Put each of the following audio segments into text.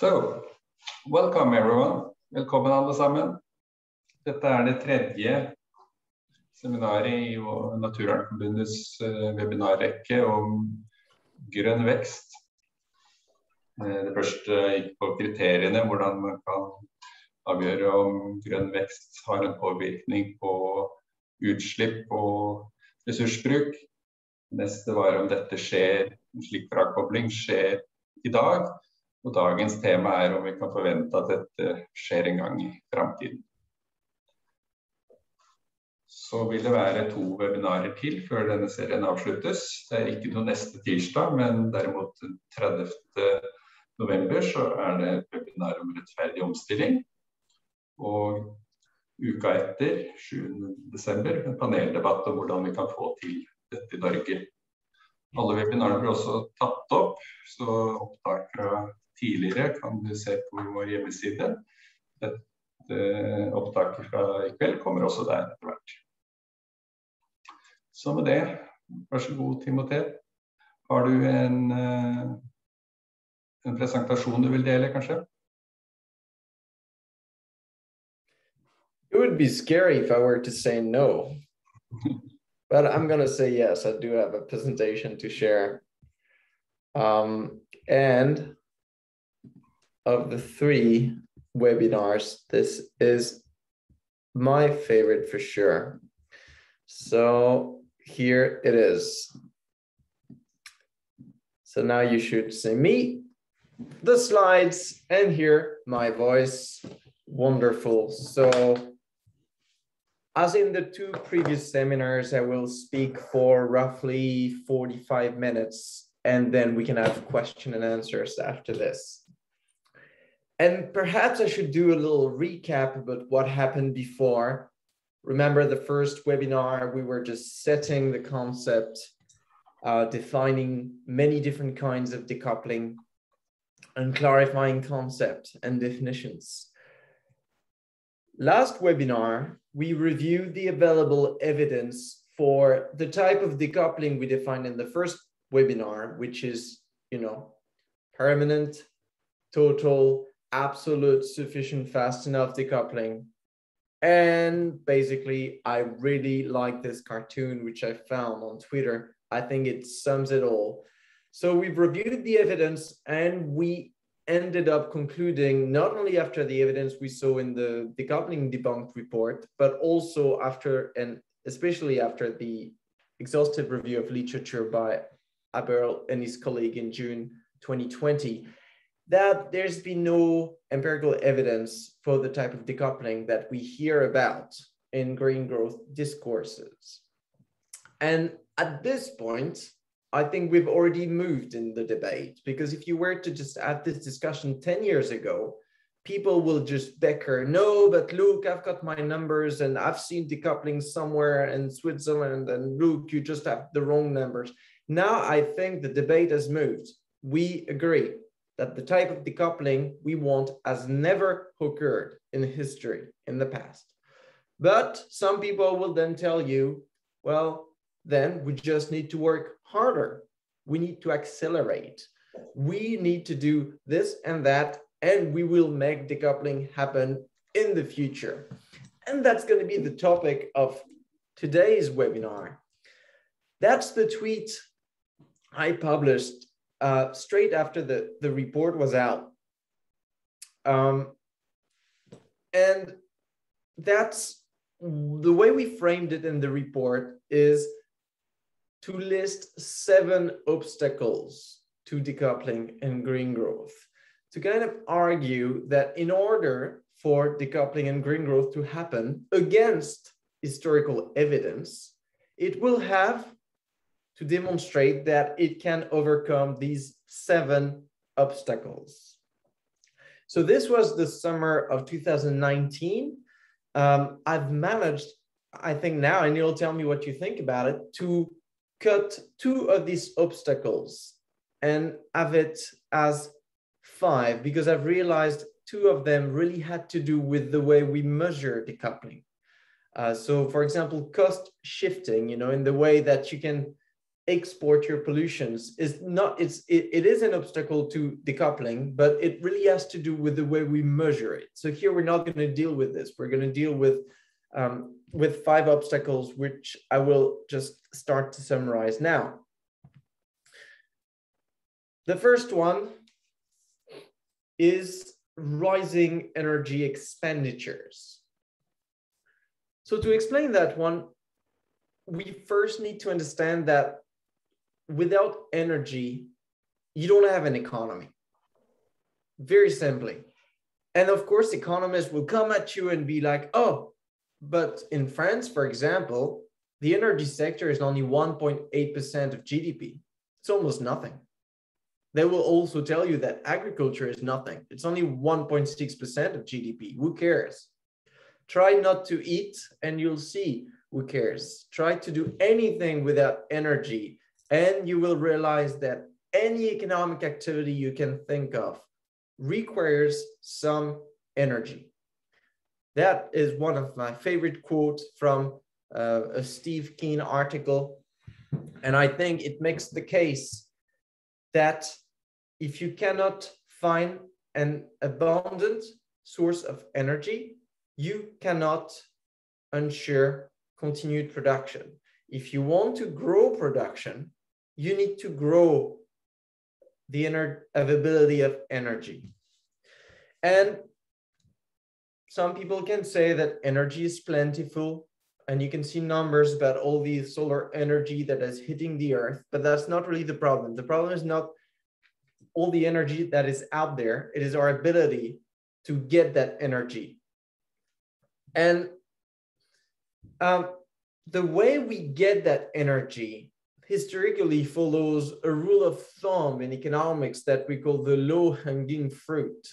So, welcome everyone. Velkommen alle sammen. Dette det tredje seminaret i Naturpanelet's webinarrekke om grønn vekst. Det første gikk på kriteriene, hvordan man kan avgjøre om grønn vekst har en påvirkning på utslipp og ressursbruk. Neste var om dette skjer, en slik frakobling skjer i dag. Og dagens tema om vi kan forvente at dette skjer en gang i fremtiden. Så vil det være 2 webinarer til før denne serien avsluttes. Det ikke noe neste tirsdag, men derimot 30. november så det et webinar om rettferdig omstilling. Og uka etter, 7. desember, en paneldebatt om hvordan vi kan få til dette i Norge. Alle webinarer blir også tatt opp, så opptak fra tidligere kan du se på vår hjemmeside. Dette opptaket fra i kveld kommer også der etter hvert. Så med det, vær så god Timothée. Har du en presentasjon du vil dele kanskje? It would be scary if I were to say no. But I'm going to say yes, I do have a presentation to share. And of the 3 webinars, this is my favorite for sure. So here it is. So now you should see me, the slides, and hear my voice. Wonderful. So as in the 2 previous seminars, I will speak for roughly 45 minutes, and then we can have question and answers after this. And perhaps I should do a little recap about what happened before. Remember the first webinar, we were just setting the concept, defining many different kinds of decoupling and clarifying concept and definitions. Last webinar, we reviewed the available evidence for the type of decoupling we defined in the first webinar, which is, permanent, total, absolute, sufficient, fast enough decoupling. And basically, I really like this cartoon, which I found on Twitter. I think it sums it all. So we've reviewed the evidence and we ended up concluding not only after the evidence we saw in the Decoupling Debunked report, but also after, and especially after the exhaustive review of literature by Abel and his colleague in June 2020, that there's been no empirical evidence for the type of decoupling that we hear about in green growth discourses. And at this point, I think we've already moved in the debate, because if you were to just have this discussion 10 years ago, people will just bicker, no, but look, I've got my numbers and I've seen decoupling somewhere in Switzerland, and look, you just have the wrong numbers. Now I think the debate has moved. We agree that the type of decoupling we want has never occurred in history in the past. But some people will then tell you, well, then we just need to work harder. We need to accelerate. We need to do this and that, and we will make decoupling happen in the future. And that's going to be the topic of today's webinar. That's the tweet I published straight after the report was out. And that's the way we framed it in the report, is to list 7 obstacles to decoupling and green growth, to kind of argue that in order for decoupling and green growth to happen against historical evidence, it will have to demonstrate that it can overcome these 7 obstacles. So this was the summer of 2019. I've managed, I think now, and you'll tell me what you think about it, to cut 2 of these obstacles and have it as 5, because I've realized 2 of them really had to do with the way we measure decoupling. So for example, cost shifting, in the way that you can export your pollutions is not, it is an obstacle to decoupling, but it really has to do with the way we measure it. So here we're not going to deal with this. We're going to deal with 5 obstacles, which I will just start to summarize now. The first one is rising energy expenditures. So to explain that one, we first need to understand that without energy, you don't have an economy. Very simply. And of course, economists will come at you and be like, oh, but in France, for example, the energy sector is only 1.8% of GDP. It's almost nothing. They will also tell you that agriculture is nothing. It's only 1.6% of GDP. Who cares? Try not to eat and you'll see who cares. Try to do anything without energy and you will realize that any economic activity you can think of requires some energy. That is one of my favorite quotes from a Steve Keen article. And I think it makes the case that if you cannot find an abundant source of energy, you cannot ensure continued production. If you want to grow production, you need to grow the availability of energy. And some people can say that energy is plentiful, and you can see numbers about all the solar energy that is hitting the earth, but that's not really the problem. The problem is not all the energy that is out there. It is our ability to get that energy. And the way we get that energy historically follows a rule of thumb in economics that we call the low-hanging fruit.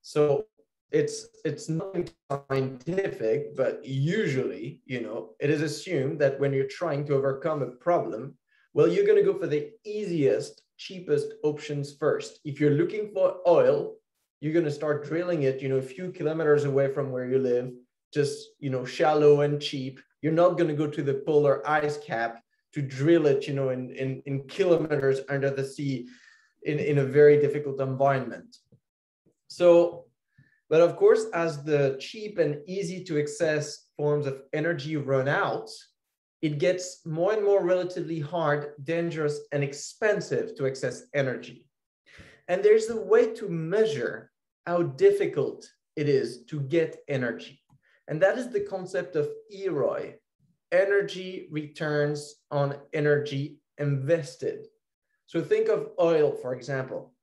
So it's not scientific, but usually, it is assumed that when you're trying to overcome a problem, well, you're going to go for the easiest, cheapest options first. If you're looking for oil, you're going to start drilling it, a few kilometers away from where you live, just, shallow and cheap. You're not going to go to the polar ice cap to drill it, in kilometers under the sea in a very difficult environment. So, but of course, as the cheap and easy to access forms of energy run out, it gets more and more relatively hard, dangerous, and expensive to access energy. And there's a way to measure how difficult it is to get energy. And that is the concept of EROI, energy returns on energy invested. So think of oil, for example.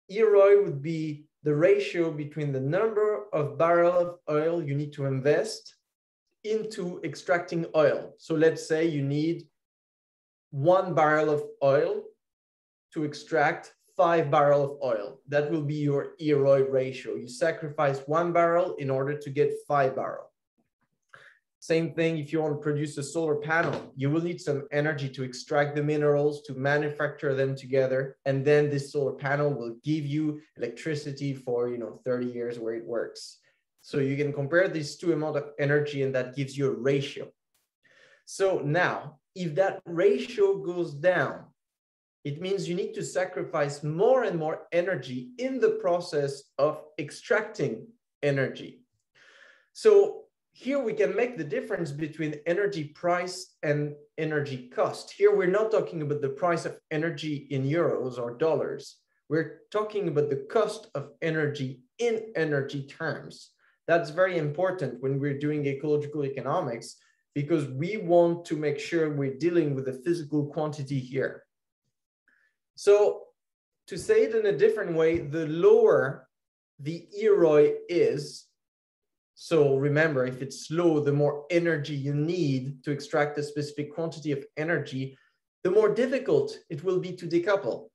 EROI would be the ratio between the number of barrels of oil you need to invest into extracting oil. So let's say you need 1 barrel of oil to extract 5 barrels of oil. That will be your EROI ratio. You sacrifice 1 barrel in order to get 5 barrels. Same thing if you want to produce a solar panel, you will need some energy to extract the minerals, to manufacture them together. And then this solar panel will give you electricity for 30 years where it works. So you can compare these two amounts of energy and that gives you a ratio. So now, if that ratio goes down, it means you need to sacrifice more and more energy in the process of extracting energy. So here we can make the difference between energy price and energy cost. Here we're not talking about the price of energy in euros or dollars. We're talking about the cost of energy in energy terms. That's very important when we're doing ecological economics, because we want to make sure we're dealing with the physical quantity here. So to say it in a different way, the lower the EROI is, so remember, if it's low, the more energy you need to extract a specific quantity of energy, the more difficult it will be to decouple.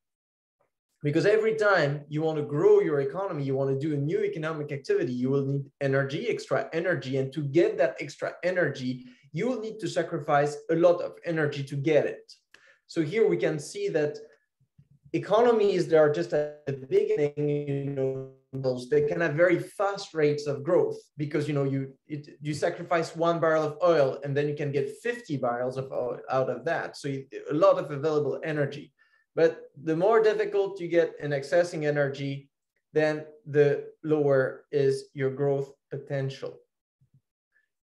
Because every time you want to grow your economy, you want to do a new economic activity, you will need energy, extra energy. And to get that extra energy, you will need to sacrifice a lot of energy to get it. So here we can see that economies that are just at the beginning, they can have very fast rates of growth because you sacrifice 1 barrel of oil and then you can get 50 barrels of oil out of that. So a lot of available energy. But the more difficult you get in accessing energy, then the lower is your growth potential.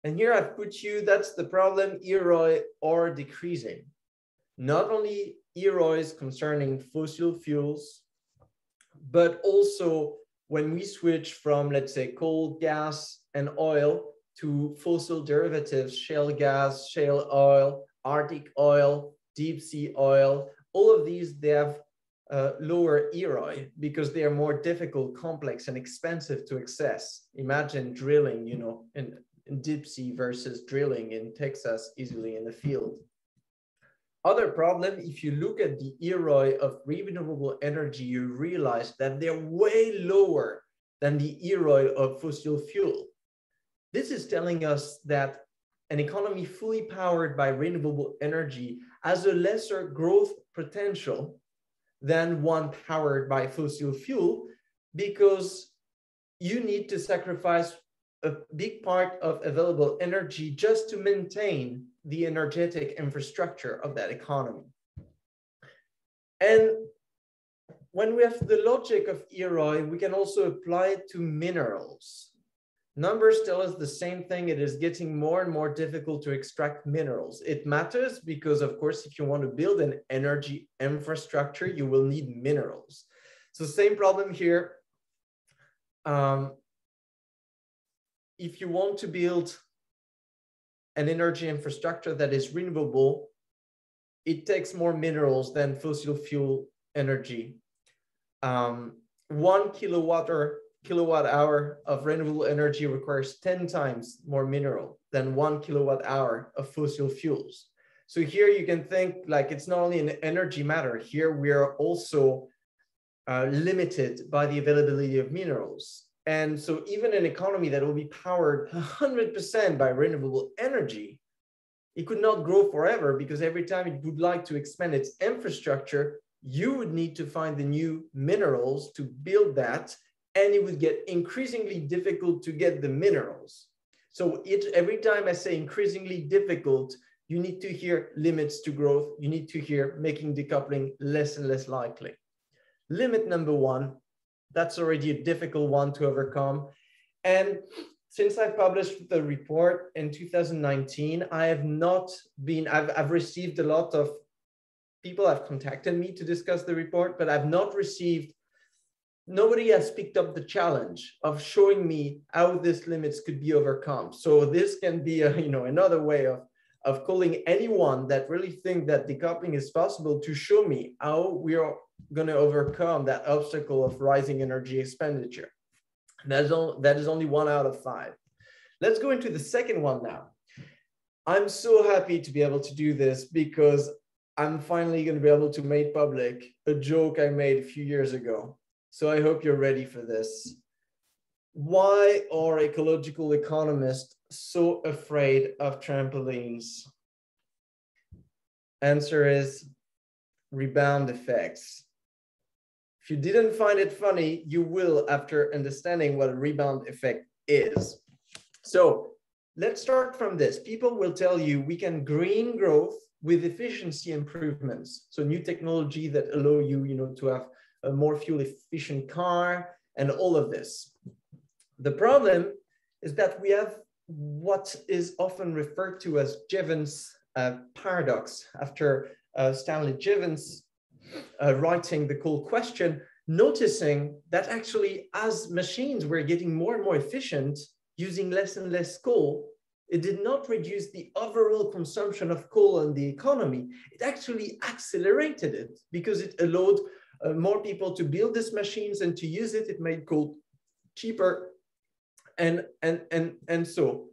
And here I've put you, that's the problem, EROI or decreasing. Not only EROIs concerning fossil fuels, but also when we switch from, let's say, coal, gas, and oil to fossil derivatives, shale gas, shale oil, Arctic oil, deep sea oil, all of these, they have lower EROI because they are more difficult, complex, and expensive to access. Imagine drilling, in deep sea versus drilling in Texas easily in the field. Other problem, if you look at the EROI of renewable energy, you realize that they're way lower than the EROI of fossil fuel. This is telling us that an economy fully powered by renewable energy has a lesser growth potential than one powered by fossil fuel, because you need to sacrifice a big part of available energy just to maintain the energetic infrastructure of that economy. And when we have the logic of EROI, we can also apply it to minerals. Numbers tell us the same thing. It is getting more and more difficult to extract minerals. It matters because, of course, if you want to build an energy infrastructure, you will need minerals. So same problem here. If you want to build an energy infrastructure that is renewable, it takes more minerals than fossil fuel energy. 1 kilowatt hour of renewable energy requires 10 times more mineral than 1 kilowatt hour of fossil fuels. So here you can think like it's not only an energy matter. Here we are also limited by the availability of minerals. And so even an economy that will be powered 100% by renewable energy, it could not grow forever, because every time it would like to expand its infrastructure, you would need to find the new minerals to build that, and it would get increasingly difficult to get the minerals. So every time I say increasingly difficult, you need to hear limits to growth. You need to hear making decoupling less and less likely. Limit number one, that's already a difficult one to overcome. And since I published the report in 2019, I have not been, I've received a lot of people have contacted me to discuss the report, but I've not received, nobody has picked up the challenge of showing me how these limits could be overcome. So this can be another way of calling anyone that really think that decoupling is possible to show me how we are going to overcome that obstacle of rising energy expenditure. That is only 1 out of 5. Let's go into the second one now. I'm so happy to be able to do this because I'm finally going to be able to make public a joke I made a few years ago. So I hope you're ready for this. Why are ecological economists so afraid of trampolines? Answer is rebound effects. If you didn't find it funny, you will after understanding what a rebound effect is. So let's start from this. People will tell you we can green growth with efficiency improvements. So new technology that allow you, to have a more fuel efficient car and all of this. The problem is that we have what is often referred to as Jevons paradox, after Stanley Jevons writing The Coal Question, noticing that actually as machines were getting more and more efficient, using less and less coal, it did not reduce the overall consumption of coal in the economy. It actually accelerated it because it allowed more people to build these machines and to use it. It made coal cheaper, and so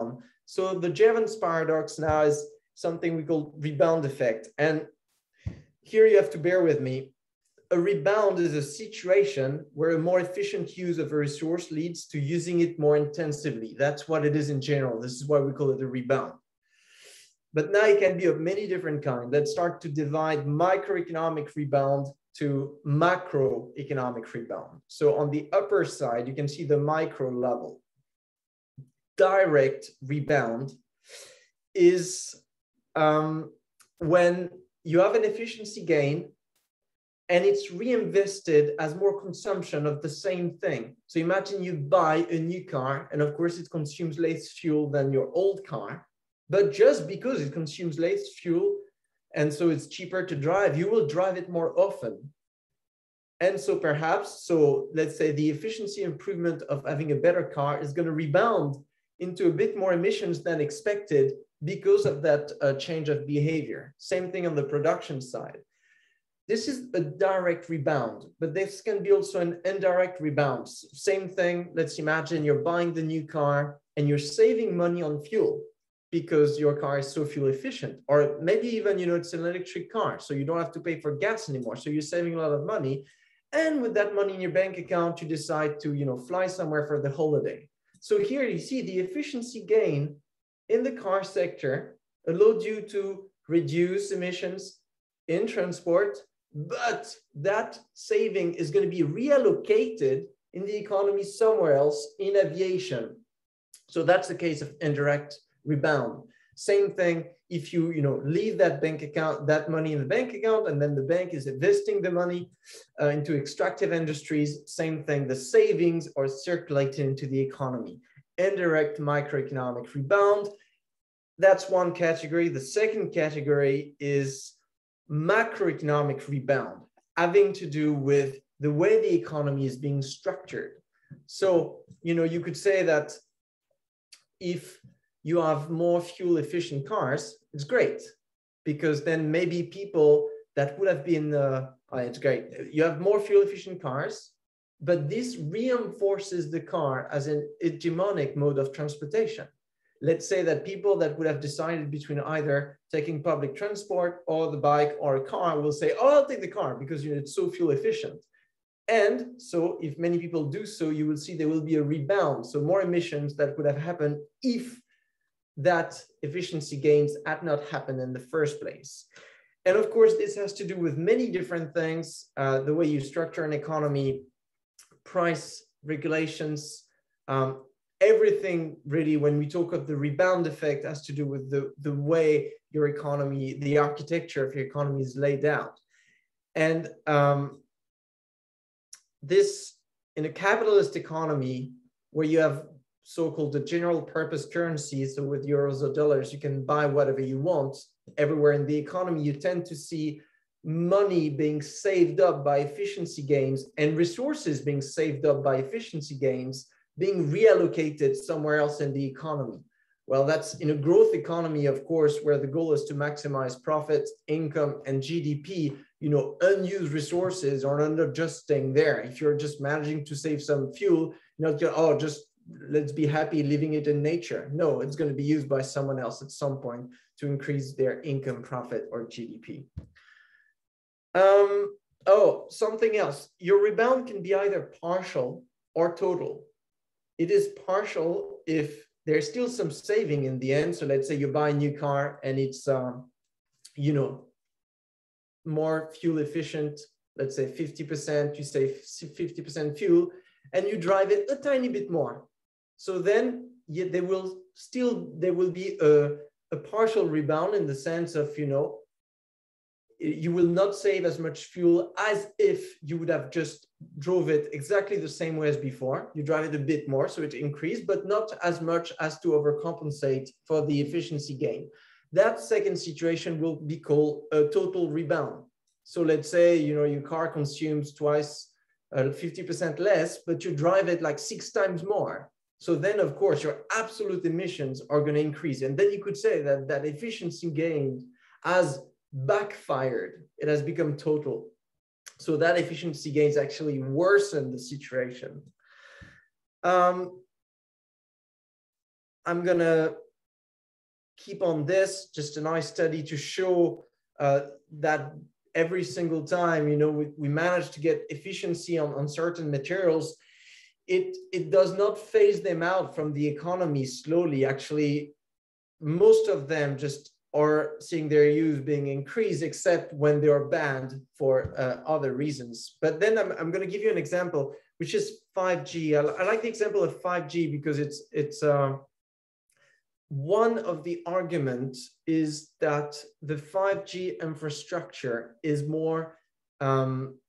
on. So the Jevons paradox now is something we call rebound effect. And here you have to bear with me. A rebound is a situation where a more efficient use of a resource leads to using it more intensively. That's what it is in general. This is why we call it a rebound. But now it can be of many different kinds. Let's start to divide microeconomic rebound to macroeconomic rebound. So on the upper side, you can see the micro level. Direct rebound is when you have an efficiency gain and it's reinvested as more consumption of the same thing. So imagine you buy a new car, and of course it consumes less fuel than your old car, but just because it consumes less fuel and so it's cheaper to drive, you will drive it more often. And so perhaps, so let's say the efficiency improvement of having a better car is going to rebound into a bit more emissions than expected because of that change of behavior. Same thing on the production side. This is a direct rebound, but this can be also an indirect rebound. Same thing, let's imagine you're buying the new car and you're saving money on fuel because your car is so fuel efficient. Or maybe even, it's an electric car, so you don't have to pay for gas anymore. So you're saving a lot of money. And with that money in your bank account, you decide to, fly somewhere for the holiday. So here you see the efficiency gain in the car sector allowed you to reduce emissions in transport, but that saving is going to be reallocated in the economy somewhere else in aviation. So that's the case of indirect rebound. Same thing if you leave that bank account, that money in the bank account, and then the bank is investing the money into extractive industries. Same thing, the savings are circulating into the economy. Indirect microeconomic rebound, that's one category. The second category is macroeconomic rebound, having to do with the way the economy is being structured. So, you could say that if you have more fuel efficient cars, it's great, because then maybe people that would have been, it's great. You have more fuel efficient cars, but this reinforces the car as an hegemonic mode of transportation. Let's say that people that would have decided between either taking public transport or the bike or a car will say, oh, I'll take the car because it's so fuel efficient. And so if many people do so, you will see there will be a rebound. So more emissions that would have happened if that efficiency gains had not happened in the first place. And of course, this has to do with many different things, the way you structure an economy, price regulations, everything really, when we talk of the rebound effect, has to do with the way your economy, the architecture of your economy is laid out. And this, in a capitalist economy where you have so-called the general purpose currency, so with euros or dollars, you can buy whatever you want everywhere in the economy, you tend to see money being saved up by efficiency gains and resources being saved up by efficiency gains being reallocated somewhere else in the economy. Well, that's in a growth economy, of course, where the goal is to maximize profits, income, and GDP. Unused resources are not just staying there. If you're just managing to save some fuel, just let's be happy leaving it in nature. No, it's going to be used by someone else at some point to increase their income, profit, or GDP. Something else. Your rebound can be either partial or total. It is partial if there's still some saving in the end. So let's say you buy a new car and it's, more fuel efficient, let's say 50%, you save 50% fuel, and you drive it a tiny bit more. So then there will be a partial rebound in the sense of, you will not save as much fuel as if you would have just drove it exactly the same way as before. You drive it a bit more, so it increased, but not as much as to overcompensate for the efficiency gain. That second situation will be called a total rebound. So let's say, your car consumes twice, 50% less, but you drive it like 6 times more. So then, of course, your absolute emissions are going to increase. And then you could say that that efficiency gain has backfired. It has become total. So that efficiency gains actually worsen the situation. I'm going to keep on this, just a nice study to show that every single time, we manage to get efficiency on certain materials, it does not phase them out from the economy slowly. Actually, most of them just are seeing their use being increased, except when they are banned for other reasons. But then I'm going to give you an example, which is 5G. I like the example of 5G because it's one of the arguments is that the 5G infrastructure is more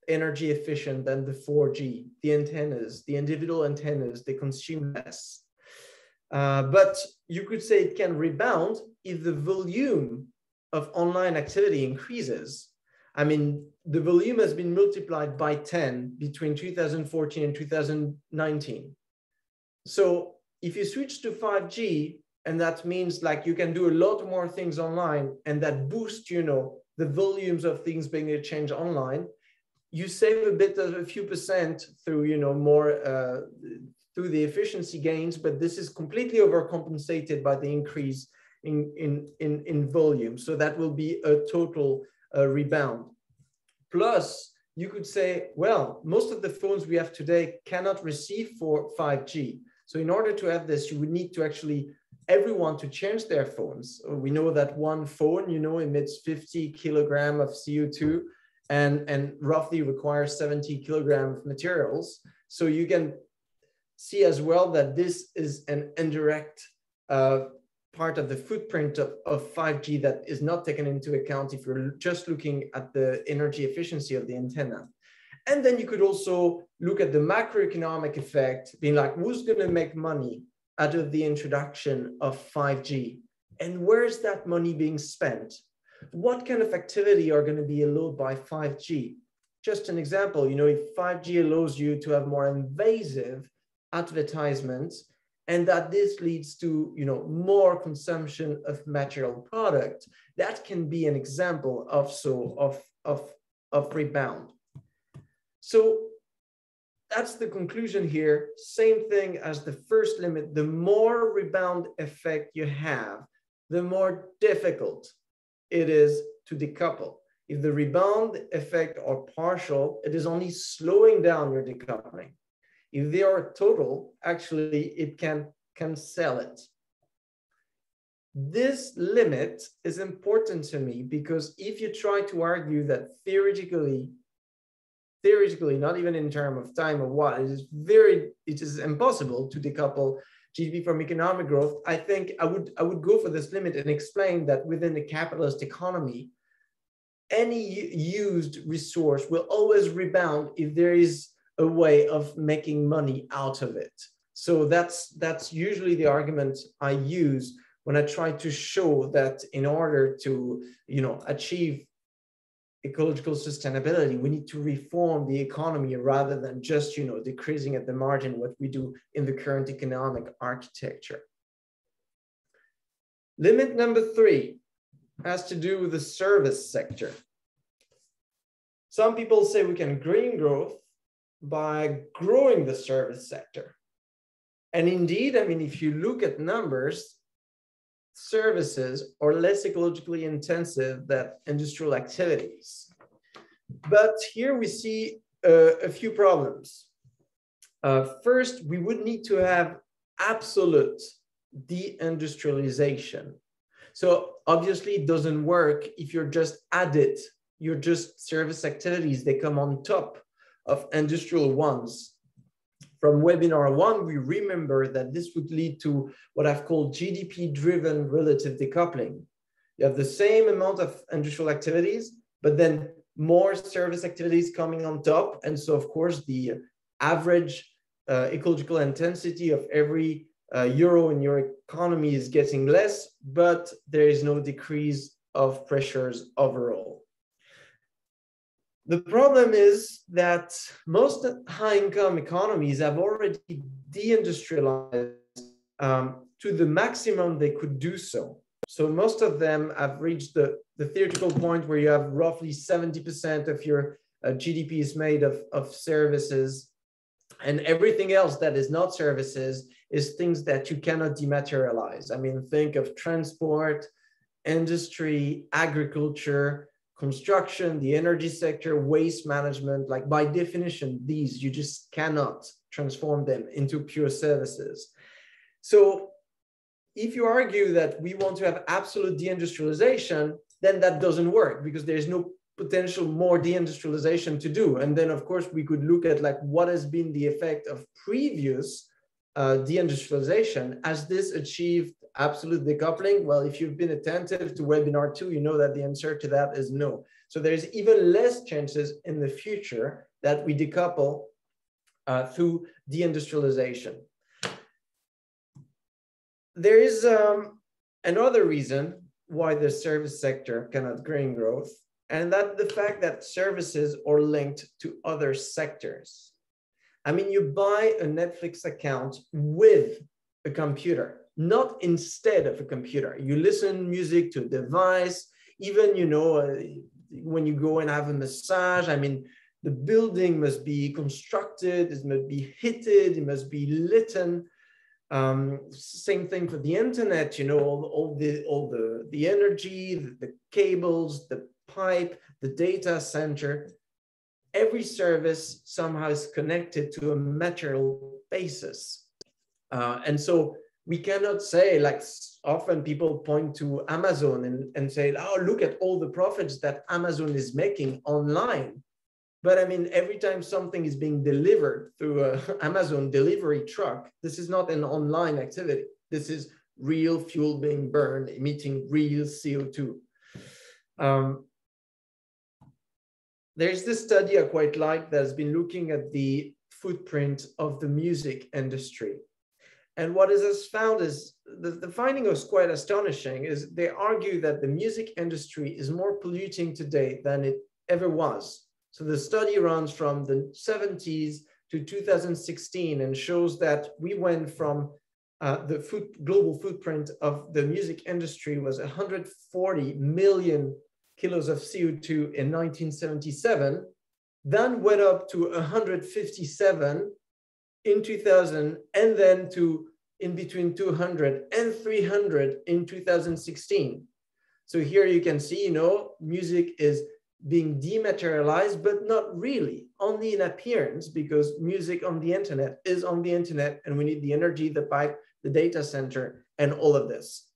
energy efficient than the 4G. The antennas, the individual antennas, they consume less. But you could say it can rebound if the volume of online activity increases. I mean, the volume has been multiplied by 10 between 2014 and 2019. So if you switch to 5G, and that means like you can do a lot more things online, and that boosts, you know, the volumes of things being exchanged online, you save a bit of a few percent through, you know, more through the efficiency gains, but this is completely overcompensated by the increase in volume. So that will be a total rebound. Plus, you could say, well, most of the phones we have today cannot receive for 5G. So in order to have this, you would need to actually everyone to change their phones. We know that one phone, you know, emits 50 kilograms of CO2 and roughly requires 70 kilograms of materials. So you can see as well that this is an indirect part of the footprint of 5G that is not taken into account if you're just looking at the energy efficiency of the antenna. And then you could also look at the macroeconomic effect, being like, who's going to make money out of the introduction of 5G? And where's that money being spent? What kind of activity are going to be allowed by 5G? Just an example, you know, if 5G allows you to have more invasive advertisements, and that this leads to, you know, more consumption of material product, that can be an example of rebound. So that's the conclusion here. Same thing as the first limit. The more rebound effect you have, the more difficult it is to decouple. If the rebound effect are partial, it is only slowing down your decoupling. If they are total, actually, it can cancel it. This limit is important to me because if you try to argue that theoretically, not even in terms of time or what, it is impossible to decouple GDP from economic growth, I think I would go for this limit and explain that within the capitalist economy, any used resource will always rebound if there is a way of making money out of it. So that's usually the argument I use when I try to show that in order to, you know, achieve ecological sustainability, we need to reform the economy rather than just, you know, decreasing at the margin what we do in the current economic architecture. Limit number 3 has to do with the service sector. Some people say we can green growth by growing the service sector. And indeed, I mean, if you look at numbers, services are less ecologically intensive than industrial activities. But here we see a few problems. First, we would need to have absolute deindustrialization. So obviously it doesn't work if you're just added, you're just service activities, they come on top of industrial ones. From webinar 1, we remember that this would lead to what I've called GDP-driven relative decoupling. You have the same amount of industrial activities, but then more service activities coming on top. And so, of course, the average ecological intensity of every euro in your economy is getting less, but there is no decrease of pressures overall. The problem is that most high-income economies have already deindustrialized to the maximum they could do so. So most of them have reached the theoretical point where you have roughly 70% of your GDP is made of services, and everything else that is not services is things that you cannot dematerialize. I mean, think of transport, industry, agriculture, construction, the energy sector, waste management. Like by definition, these, you just cannot transform them into pure services. So if you argue that we want to have absolute deindustrialization, then that doesn't work because there's no potential more deindustrialization to do. And then of course we could look at like what has been the effect of previous deindustrialization. Has this achieved absolute decoupling? Well, if you've been attentive to webinar 2, you know that the answer to that is no. So there's even less chances in the future that we decouple through deindustrialization. There is another reason why the service sector cannot gain growth, and that the fact that services are linked to other sectors. I mean, you buy a Netflix account with a computer, not instead of a computer. You listen music to a device, even, you know, when you go and have a massage, I mean, the building must be constructed, it must be heated, it must be lit. Same thing for the internet, you know, all the energy, the cables, the pipe, the data center. Every service somehow is connected to a material basis. And so we cannot say, like often people point to Amazon and say, oh, look at all the profits that Amazon is making online. But I mean, every time something is being delivered through an Amazon delivery truck, this is not an online activity. This is real fuel being burned, emitting real CO2. There's this study I quite like that's been looking at the footprint of the music industry. And what it has found is, the finding was quite astonishing, is they argue that the music industry is more polluting today than it ever was. So the study runs from the 70s to 2016 and shows that we went from the global footprint of the music industry was 140 million kilos of CO2 in 1977, then went up to 157 in 2000, and then to in between 200 and 300 in 2016. So here you can see, you know, music is being dematerialized, but not really, only in appearance, because music on the internet is on the internet, and we need the energy, the pipe, the data center, and all of this.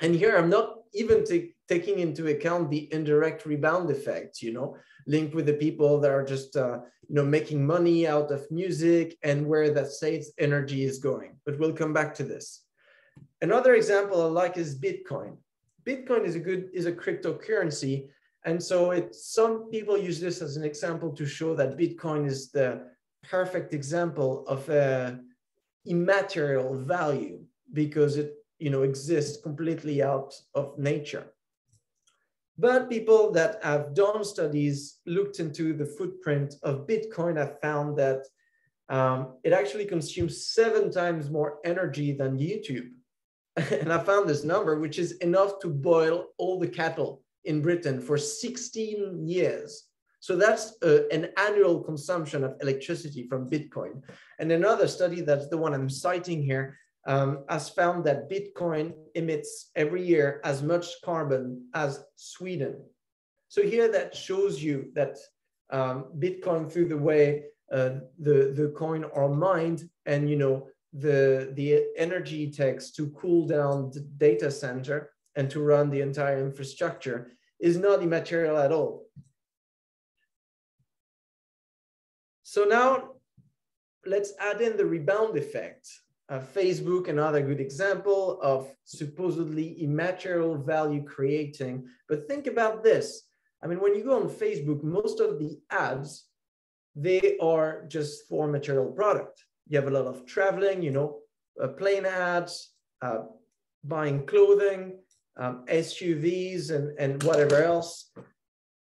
And here I'm not even taking into account the indirect rebound effect, you know, linked with the people that are just, you know, making money out of music and where that saves energy is going. But we'll come back to this. Another example I like is Bitcoin. Bitcoin is a cryptocurrency. And so some people use this as an example to show that Bitcoin is the perfect example of immaterial value because it, you know, exists completely out of nature. But people that have done studies, looked into the footprint of Bitcoin, have found that it actually consumes 7 times more energy than YouTube. And I found this number, which is enough to boil all the cattle in Britain for 16 years. So that's an annual consumption of electricity from Bitcoin. And another study, that's the one I'm citing here, has found that Bitcoin emits every year as much carbon as Sweden. So here that shows you that Bitcoin, through the way the coin are mined, and, you know, the energy it takes to cool down the data center and to run the entire infrastructure, is not immaterial at all. So now let's add in the rebound effect. Facebook, another good example of supposedly immaterial value creating. But think about this. I mean, when you go on Facebook, most of the ads, they are just for material product. You have a lot of traveling, you know, plane ads, buying clothing, SUVs and whatever else.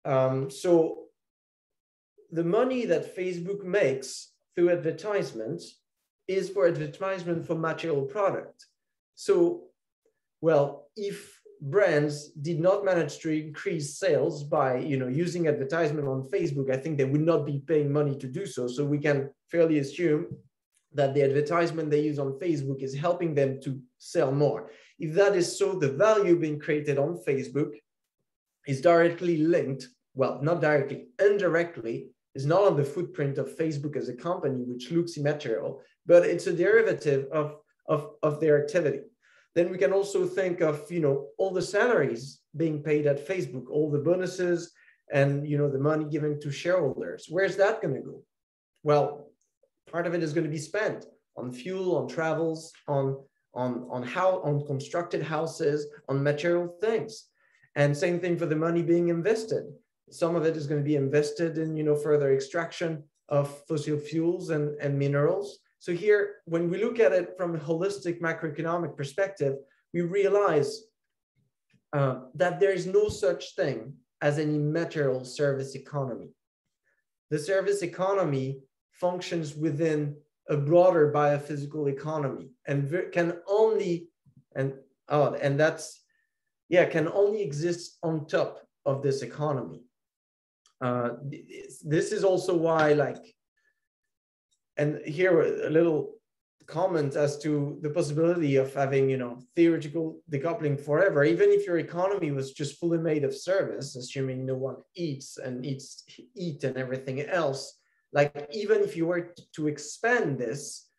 So the money that Facebook makes through advertisements is for advertisement for material product. So, well, if brands did not manage to increase sales by, you know, using advertisement on Facebook, I think they would not be paying money to do so. So we can fairly assume that the advertisement they use on Facebook is helping them to sell more. If that is so, the value being created on Facebook is directly linked, well, not directly, indirectly, is not on the footprint of Facebook as a company, which looks immaterial, but it's a derivative of their activity. then we can also think of, all the salaries being paid at Facebook, all the bonuses and, the money given to shareholders. Where's that going to go? Well, part of it is going to be spent on fuel, on travels, on constructed houses, on material things. And same thing for the money being invested. Some of it is going to be invested in, further extraction of fossil fuels and minerals. So here, when we look at it from a holistic macroeconomic perspective, we realize that there is no such thing as any material service economy. The service economy functions within a broader biophysical economy and can only exist on top of this economy. This is also why, and here a little comment as to the possibility of having, theoretical decoupling forever, even if your economy was just fully made of service, assuming no one eats and everything else. Even if you were to expand this,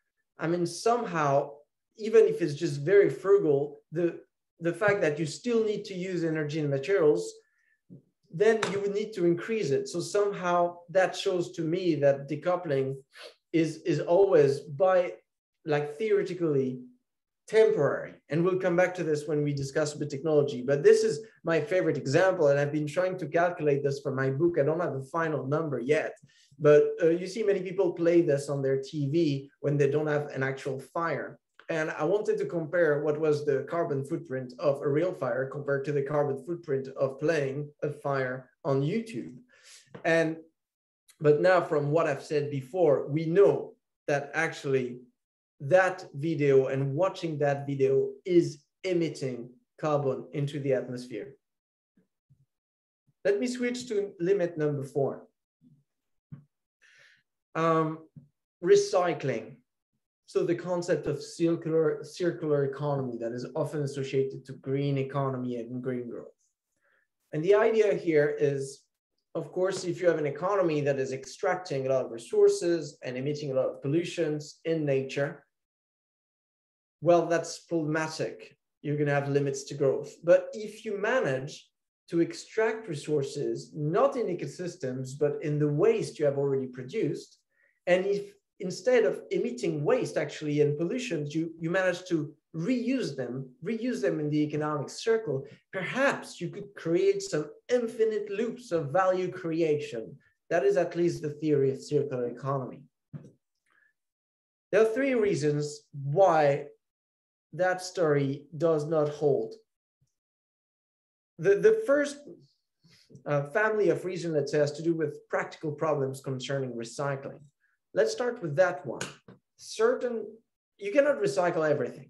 somehow, even if it's just very frugal, the fact that you still need to use energy and materials, then you would need to increase it. So somehow that shows to me that decoupling is always theoretically temporary. And we'll come back to this when we discuss the technology. But this is my favorite example. And I've been trying to calculate this for my book. I don't have a final number yet. But you see many people play this on their TV when they don't have an actual fire. And I wanted to compare what was the carbon footprint of a real fire compared to the carbon footprint of playing a fire on YouTube. But now, from what I've said before, we know that actually that video and watching that video is emitting carbon into the atmosphere. Let me switch to limit number 4. Recycling. So the concept of circular economy that is often associated to green economy and green growth. And the idea here is, of course, if you have an economy that is extracting a lot of resources and emitting a lot of pollutions in nature, well, that's problematic. You're going to have limits to growth. But if you manage to extract resources, not in ecosystems, but in the waste you have already produced, and if instead of emitting waste actually and pollutions, you manage to reuse them in the economic circle, perhaps you could create some infinite loops of value creation. That is at least the theory of circular economy. There are 3 reasons why that story does not hold. The first family of reasons, let's say, has to do with practical problems concerning recycling. Let's start with that one. You cannot recycle everything.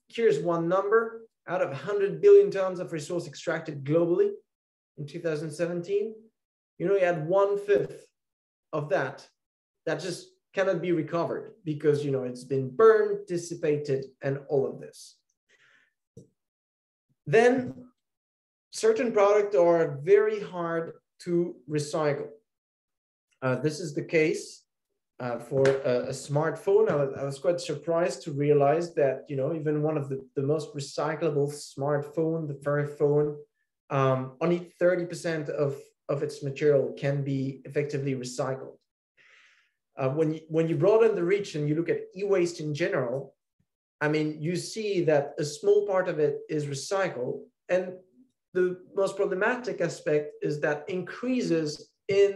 Here's one number. Out of 100 billion tons of resource extracted globally in 2017, you had 1/5 of that just cannot be recovered because, it's been burned, dissipated, and all of this. Then certain products are very hard to recycle. This is the case for a smartphone. I was quite surprised to realize that, even one of the most recyclable smartphone, the phone, only 30% of its material can be effectively recycled. When you broaden the reach and you look at e-waste in general, you see that a small part of it is recycled. And the most problematic aspect is that increases in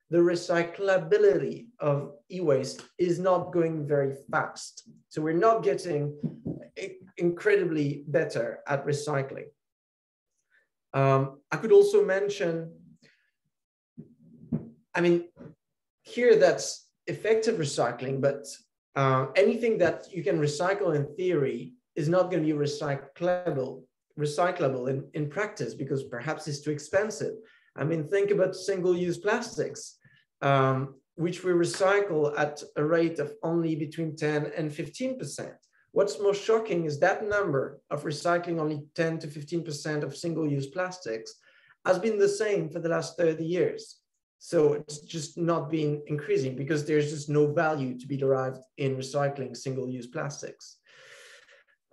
the recyclability of e-waste is not going very fast. So we're not getting incredibly better at recycling. I could also mention, here that's effective recycling, but anything that you can recycle in theory is not going to be recyclable in practice because perhaps it's too expensive. Think about single-use plastics, which we recycle at a rate of only between 10 and 15%. What's most shocking is that number of recycling only 10 to 15% of single-use plastics has been the same for the last 30 years. So it's just not been increasing because there's just no value to be derived in recycling single-use plastics.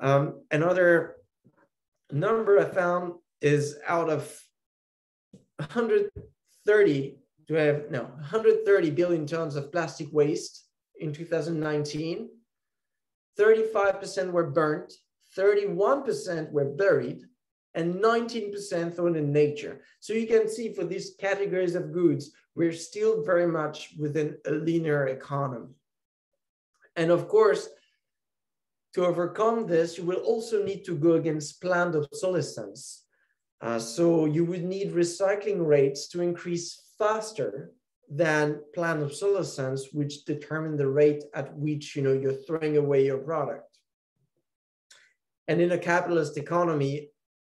Another number I found is out of 130 billion tons of plastic waste in 2019, 35% were burnt, 31% were buried, and 19% thrown in nature. So you can see for these categories of goods, we're still very much within a linear economy. And of course, to overcome this, you will also need to go against planned obsolescence. So you would need recycling rates to increase faster than planned obsolescence, which determine the rate at which you're throwing away your product. And in a capitalist economy,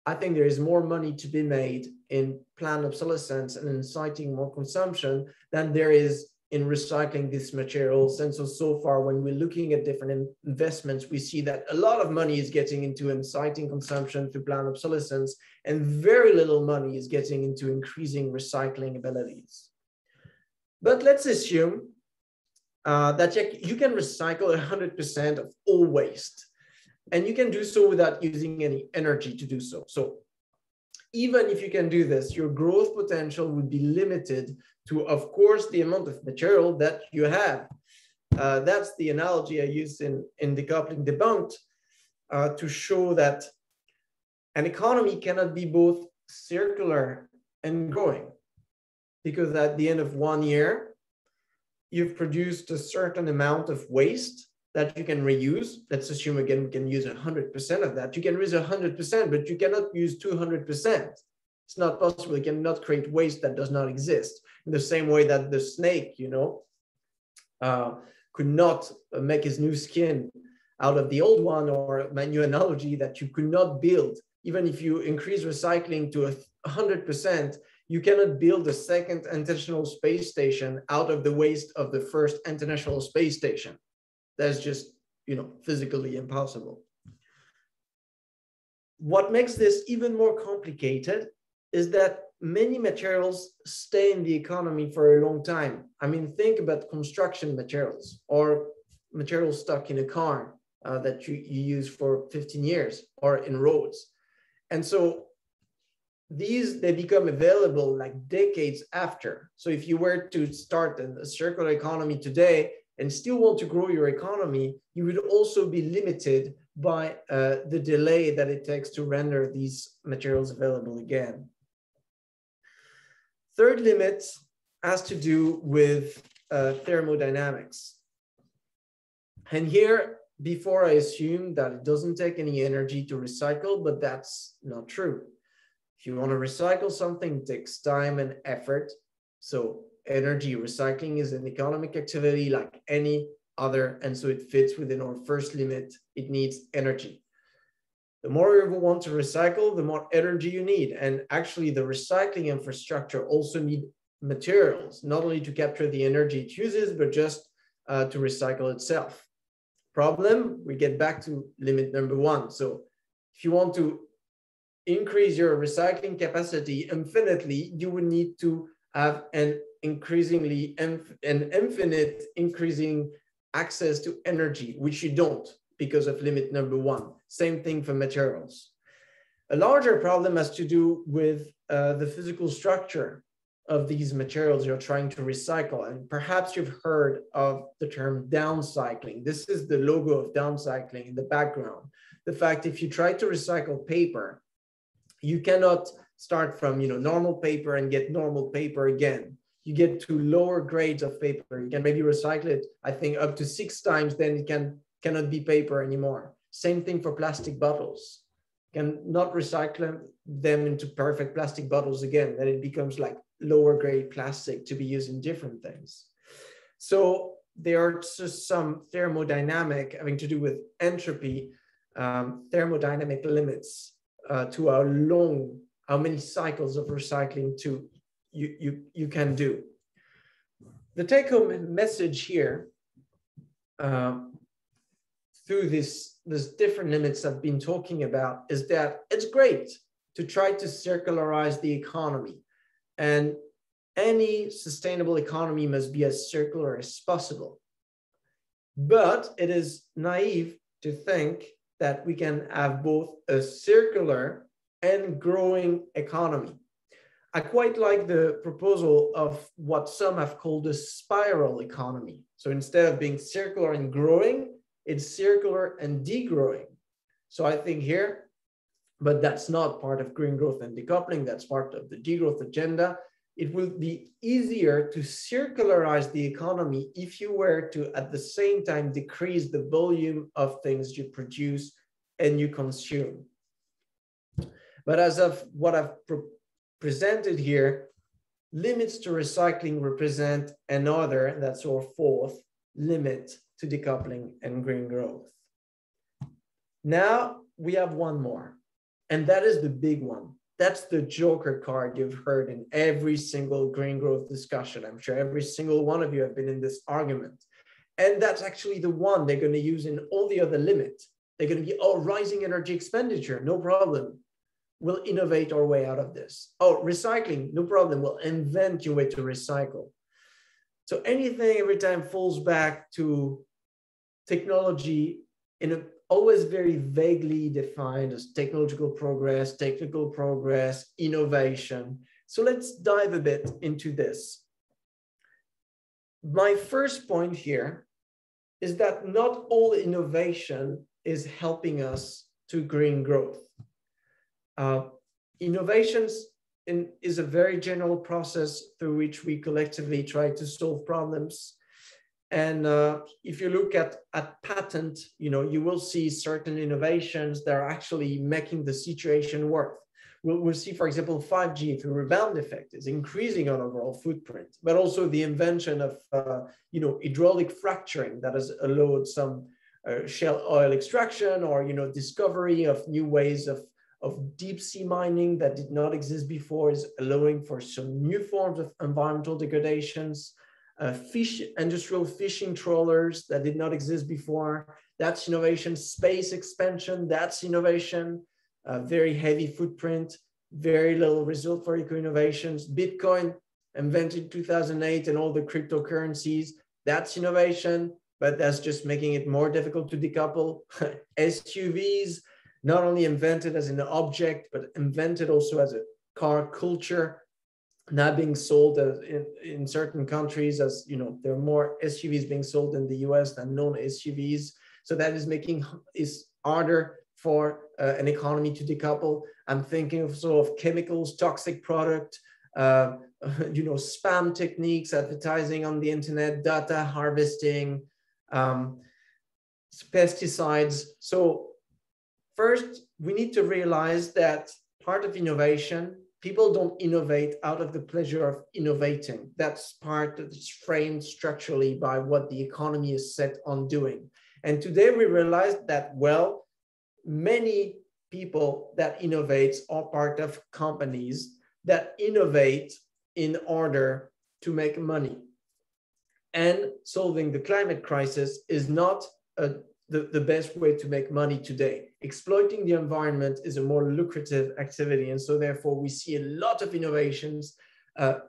I think there is more money to be made in planned obsolescence and inciting more consumption than there is in recycling these materials. And so far, when we're looking at different investments, we see that a lot of money is getting into inciting consumption through planned obsolescence, and very little money is getting into increasing recycling abilities. But let's assume that you can recycle 100% of all waste, and you can do so without using any energy to do so. So even if you can do this, your growth potential would be limited to, of course, the amount of material that you have. That's the analogy I used in Decoupling Debunked to show that an economy cannot be both circular and growing, because at the end of 1 year, you've produced a certain amount of waste that you can reuse. Let's assume again, we can use 100% of that. You can reuse 100%, but you cannot use 200%. It's not possible. You cannot create waste that does not exist. In the same way that the snake, could not make his new skin out of the old one, or my new analogy that you could not build. Even if you increase recycling to 100%, you cannot build a second international space station out of the waste of the first international space station. That's just, physically impossible. What makes this even more complicated is that many materials stay in the economy for a long time. I mean, think about construction materials or materials stuck in a car that you use for 15 years or in roads. And so they become available like decades after. So if you were to start a circular economy today and still want to grow your economy, you would also be limited by the delay that it takes to render these materials available again. Third limit has to do with thermodynamics. And here, before I assume that it doesn't take any energy to recycle, but that's not true. If you want to recycle something, it takes time and effort. So energy recycling is an economic activity like any other, and so it fits within our first limit. It needs energy. The more you want to recycle, the more energy you need. And actually the recycling infrastructure also need materials, not only to capture the energy it uses, but just to recycle itself. Problem, we get back to limit number one. So if you want to increase your recycling capacity infinitely, you would need to have an infinite increasing access to energy, which you don't because of limit number one. Same thing for materials. A larger problem has to do with the physical structure of these materials you're trying to recycle. And perhaps you've heard of the term downcycling. This is the logo of downcycling in the background. The fact if you try to recycle paper, you cannot start from normal paper and get normal paper again. You get to lower grades of paper. You can maybe recycle it, I think, up to 6 times, then it cannot be paper anymore. Same thing for plastic bottles. You cannot recycle them into perfect plastic bottles again. Then it becomes like lower grade plastic to be used in different things. So there are just some thermodynamic having to do with entropy, thermodynamic limits to how many cycles of recycling you can do. The take-home message here through this different limits I've been talking about is that it's great to try to circularize the economy, and any sustainable economy must be as circular as possible. But it is naive to think that we can have both a circular and growing economy. I quite like the proposal of what some have called a spiral economy. So instead of being circular and growing, it's circular and degrowing. So I think here, but that's not part of green growth and decoupling, that's part of the degrowth agenda. It will be easier to circularize the economy if you were to, at the same time, decrease the volume of things you produce and you consume. But as of what I've presented here, limits to recycling represent another, that's our fourth, limit to decoupling and green growth. Now we have one more, and that is the big one. That's the joker card you've heard in every single green growth discussion. I'm sure every single one of you have been in this argument. And that's actually the one they're going to use in all the other limits. They're going to be, oh, rising energy expenditure, no problem. We'll innovate our way out of this. Oh, recycling, no problem. We'll invent your way to recycle. So anything every time falls back to technology in a always very vaguely defined as technological progress, innovation. So let's dive a bit into this. My first point here is that not all innovation is helping us to green growth. Innovations is a very general process through which we collectively try to solve problems. And if you look at patent, you will see certain innovations that are actually making the situation worse. We'll see, for example, 5G through rebound effect is increasing our overall footprint, but also the invention of, hydraulic fracturing that has allowed some shale oil extraction or, discovery of new ways of deep sea mining that did not exist before is allowing for some new forms of environmental degradations. Industrial fishing trawlers that did not exist before, that's innovation. Space expansion, that's innovation. Very heavy footprint, very little result for eco-innovations. Bitcoin, invented in 2008, and all the cryptocurrencies, that's innovation, but that's just making it more difficult to decouple. SUVs, not only invented as an object, but invented also as a car culture, now being sold in certain countries, as there are more SUVs being sold in the US than non-SUVs. So that is making it harder for an economy to decouple. I'm thinking of sort of chemicals, toxic product, spam techniques, advertising on the internet, data harvesting, pesticides. So first, we need to realize that part of innovation, people don't innovate out of the pleasure of innovating. That's part that's framed structurally by what the economy is set on doing. And today we realize that, well, many people that innovate are part of companies that innovate in order to make money. And solving the climate crisis is not the best way to make money today. Exploiting the environment is a more lucrative activity. And so therefore we see a lot of innovations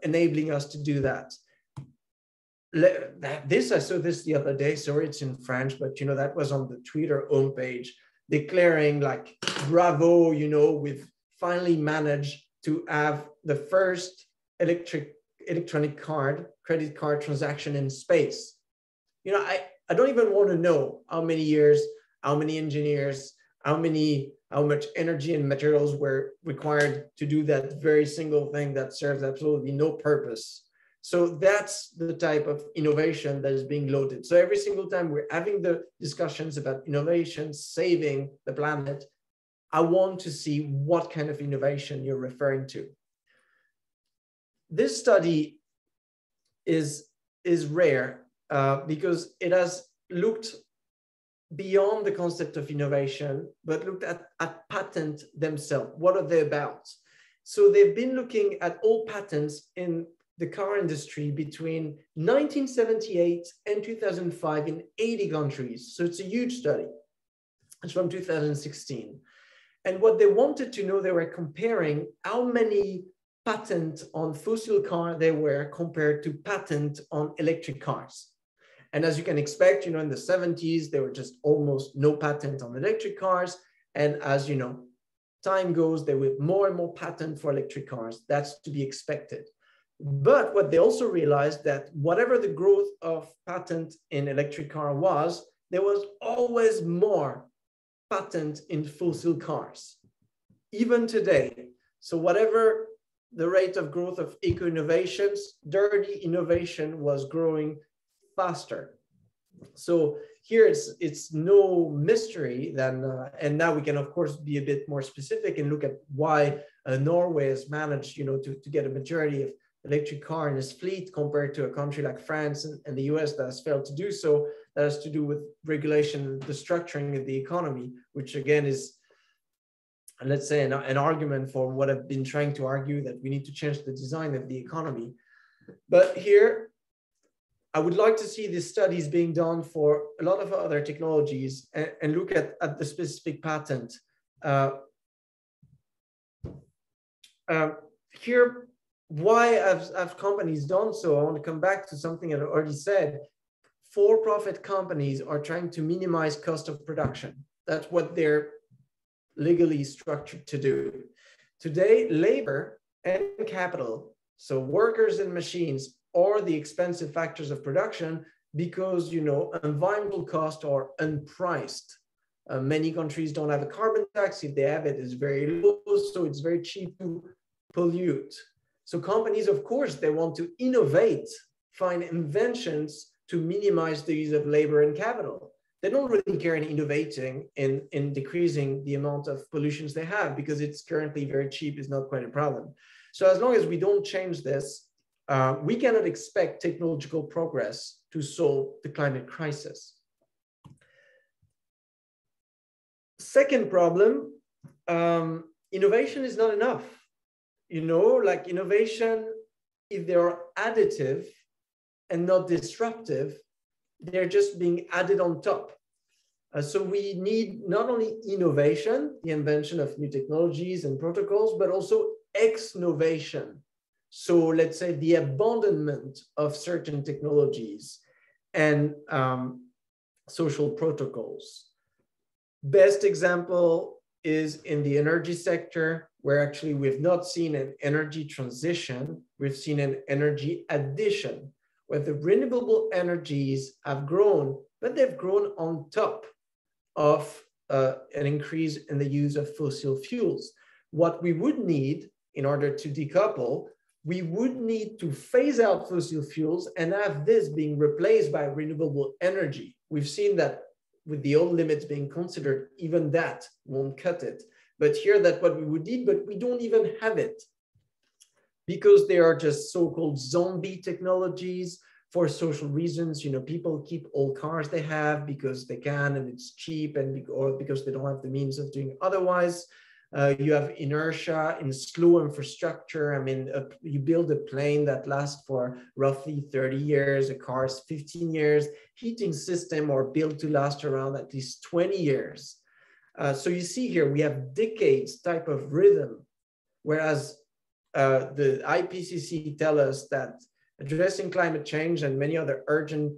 enabling us to do that. I saw this the other day, sorry, it's in French, but that was on the Twitter homepage, declaring like, bravo, we've finally managed to have the first electronic credit card transaction in space. I don't even want to know how many years, how many engineers, how much energy and materials were required to do that very single thing that serves absolutely no purpose. So that's the type of innovation that is being loaded. So every single time we're having the discussions about innovation, saving the planet, I want to see what kind of innovation you're referring to. This study is rare because it has looked beyond the concept of innovation, but looked at patents themselves. What are they about? So they've been looking at all patents in the car industry between 1978 and 2005 in 80 countries. So it's a huge study. It's from 2016. And what they wanted to know, they were comparing how many patents on fossil cars there were compared to patents on electric cars. And as you can expect, in the 70s, there were just almost no patent on electric cars. And as time goes, there were more and more patent for electric cars. That's to be expected. But what they also realized that whatever the growth of patent in electric car was, there was always more patent in fossil cars, even today. So whatever the rate of growth of eco-innovations, dirty innovation was growing faster. So here it's no mystery then, and now we can of course be a bit more specific and look at why Norway has managed, to get a majority of electric car in its fleet compared to a country like France and the US that has failed to do so. That has to do with regulation, the structuring of the economy, which again is, let's say, an argument for what I've been trying to argue, that we need to change the design of the economy. But here, I would like to see these studies being done for a lot of other technologies and look at the specific patent. Here, why have companies done so? I want to come back to something I already said. For-profit companies are trying to minimize cost of production. That's what they're legally structured to do. Today, labor and capital, so workers and machines, are the expensive factors of production because, environmental costs are unpriced. Many countries don't have a carbon tax. If they have it, it's very low, so it's very cheap to pollute. So companies, of course, they want to innovate, find inventions to minimize the use of labor and capital. They don't really care in innovating in decreasing the amount of pollutions they have because it's currently very cheap, is not quite a problem. So as long as we don't change this, we cannot expect technological progress to solve the climate crisis. Second problem, innovation is not enough. Like innovation, if they are additive and not disruptive, they're just being added on top. So we need not only innovation, the invention of new technologies and protocols, but also exnovation. So let's say the abandonment of certain technologies and social protocols. Best example is in the energy sector, where actually we've not seen an energy transition, we've seen an energy addition, where the renewable energies have grown, but they've grown on top of an increase in the use of fossil fuels. What we would need in order to decouple, we would need to phase out fossil fuels and have this being replaced by renewable energy. We've seen that with the old limits being considered, even that won't cut it. But here, that's what we would need, but we don't even have it because they are just so-called zombie technologies for social reasons. People keep old cars they have because they can and it's cheap, or because they don't have the means of doing otherwise. You have inertia in slow infrastructure. I mean, you build a plane that lasts for roughly 30 years, a car is 15 years, heating system are built to last around at least 20 years. So you see here, we have decades type of rhythm, whereas the IPCC tell us that addressing climate change and many other urgent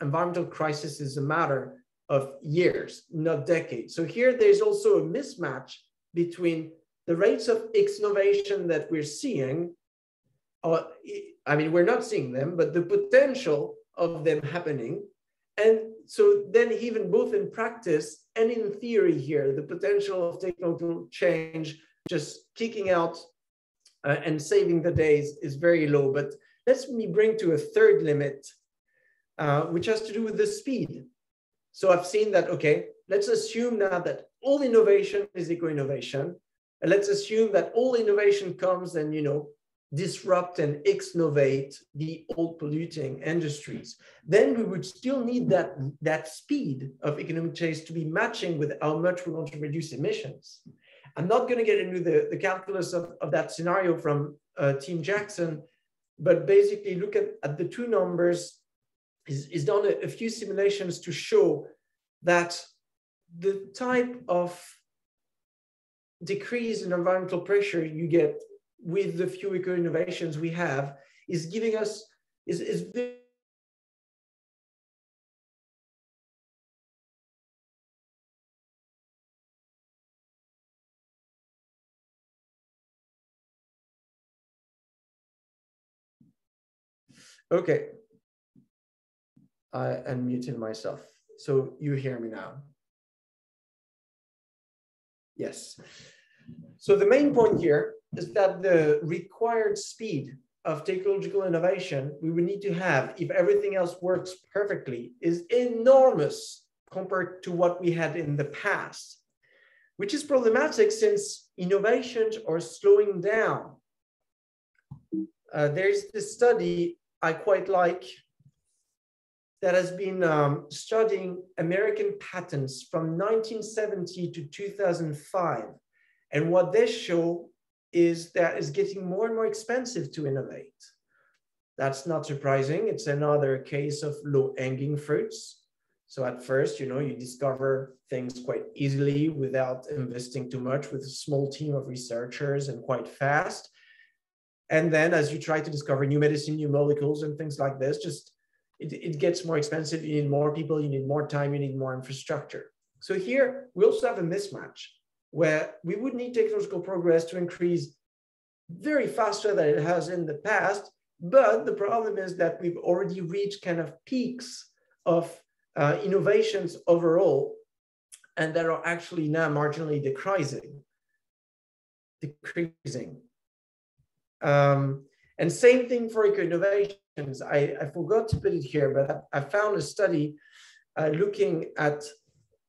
environmental crises is a matter of years, not decades. So here, there's also a mismatch between the rates of exnovation that we're seeing, we're not seeing them, but the potential of them happening. And so then even both in practice and in theory here, the potential of technological change just kicking out and saving the days is very low. But let me bring to a third limit, which has to do with the speed. So I've seen that, okay, let's assume now that all innovation is eco-innovation. And let's assume that all innovation comes and, disrupt and exnovate the old polluting industries. Then we would still need that speed of economic change to be matching with how much we want to reduce emissions. I'm not going to get into the calculus of that scenario from Team Jackson, but basically look at the two numbers. Is done a few simulations to show that the type of decrease in environmental pressure you get with the few eco-innovations we have is giving us, is Okay. I unmuted myself. So you hear me now? Yes. So the main point here is that the required speed of technological innovation we would need to have if everything else works perfectly is enormous compared to what we had in the past, which is problematic since innovations are slowing down. There's this study I quite like that has been studying American patents from 1970 to 2005. And what they show is that it's getting more and more expensive to innovate. That's not surprising. It's another case of low-hanging fruits. So at first, you discover things quite easily without investing too much with a small team of researchers and quite fast. And then as you try to discover new medicine, new molecules and things like this, it gets more expensive. You need more people, you need more time, you need more infrastructure. So here we also have a mismatch where we would need technological progress to increase very faster than it has in the past. But the problem is that we've already reached kind of peaks of innovations overall, and that are actually now marginally decreasing. And same thing for eco-innovations. I forgot to put it here, but I found a study looking at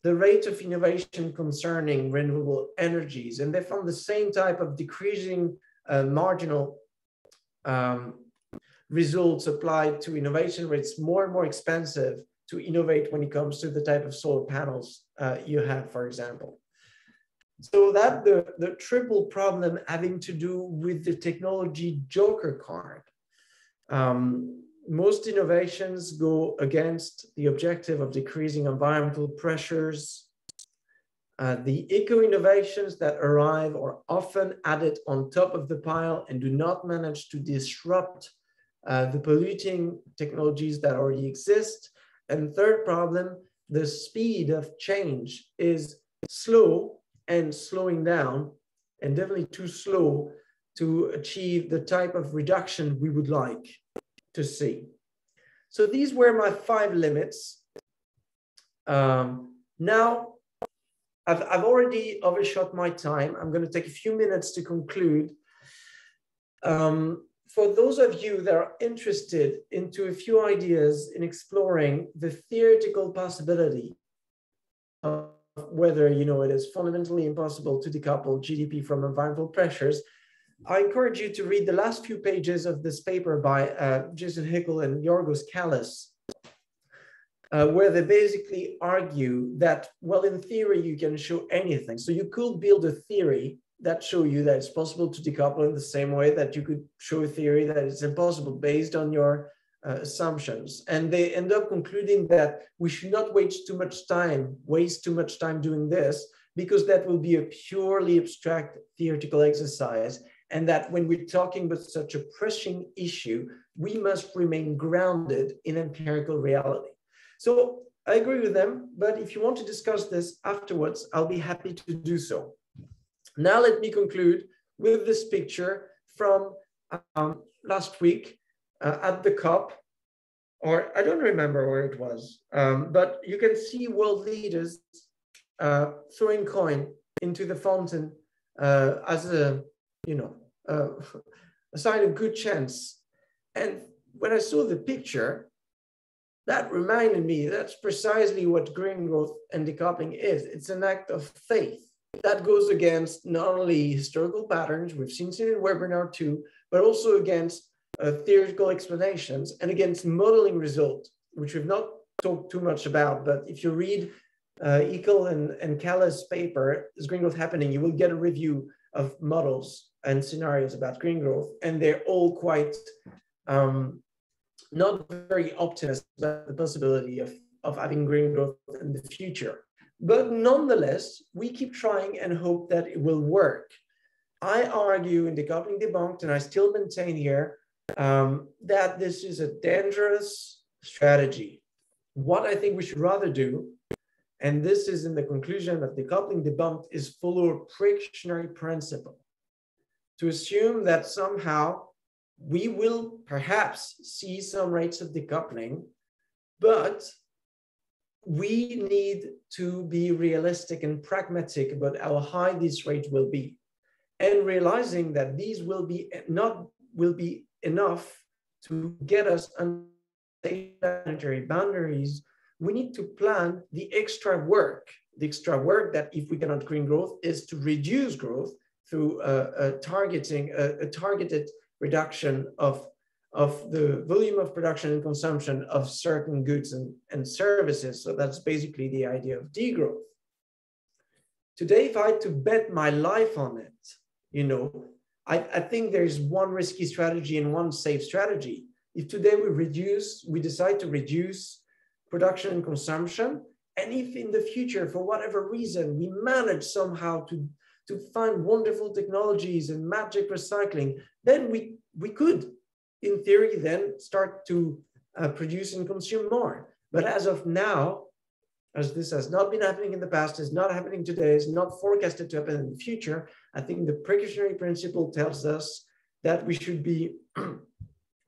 the rate of innovation concerning renewable energies, and they found the same type of decreasing marginal results applied to innovation, where it's more and more expensive to innovate when it comes to the type of solar panels you have, for example. So that the triple problem having to do with the technology joker card. Most innovations go against the objective of decreasing environmental pressures. The eco-innovations that arrive are often added on top of the pile and do not manage to disrupt the polluting technologies that already exist. And third problem, the speed of change is slow and slowing down, and definitely too slow to achieve the type of reduction we would like to see. So these were my 5 limits. Now, I've already overshot my time. I'm going to take a few minutes to conclude. For those of you that are interested into a few ideas in exploring the theoretical possibility of whether it is fundamentally impossible to decouple GDP from environmental pressures, I encourage you to read the last few pages of this paper by Jason Hickel and Yorgos Kallis, where they basically argue that, well, in theory, you can show anything. So you could build a theory that show you that it's possible to decouple in the same way that you could show a theory that it's impossible based on your assumptions. And they end up concluding that we should not waste too much time doing this, because that will be a purely abstract theoretical exercise. And that when we're talking about such a pressing issue, we must remain grounded in empirical reality. So I agree with them, but if you want to discuss this afterwards, I'll be happy to do so. Now let me conclude with this picture from last week at the COP, or I don't remember where it was, but you can see world leaders throwing coin into the fountain as a sign of good chance. And when I saw the picture, that reminded me that's precisely what green growth and decoupling is. It's an act of faith that goes against not only historical patterns, we've seen it in webinar 2, but also against theoretical explanations and against modeling results, which we've not talked too much about. But if you read Hickel and Kallis' paper, Is Green Growth Happening?, you will get a review of models and scenarios about green growth, and they're all quite not very optimistic about the possibility of having green growth in the future. But nonetheless, we keep trying and hope that it will work. I argue in Decoupling Debunked, and I still maintain here, that this is a dangerous strategy. What I think we should rather do, and this is in the conclusion of Decoupling Debunked, is follow a precautionary principle. To assume that somehow we will perhaps see some rates of decoupling, but we need to be realistic and pragmatic about how high this rate will be, and realizing that these will be enough to get us under planetary boundaries. We need to plan the extra work that, if we cannot green growth, is to reduce growth through a targeted reduction of the volume of production and consumption of certain goods and services. So that's basically the idea of degrowth. Today, if I had to bet my life on it, you know, I think there's one risky strategy and one safe strategy. If today we decide to reduce production and consumption, and if in the future, for whatever reason, we manage somehow to find wonderful technologies and magic recycling, then we could, in theory, then start to produce and consume more. But as of now, as this has not been happening in the past, is not happening today, is not forecasted to happen in the future, I think the precautionary principle tells us that we should be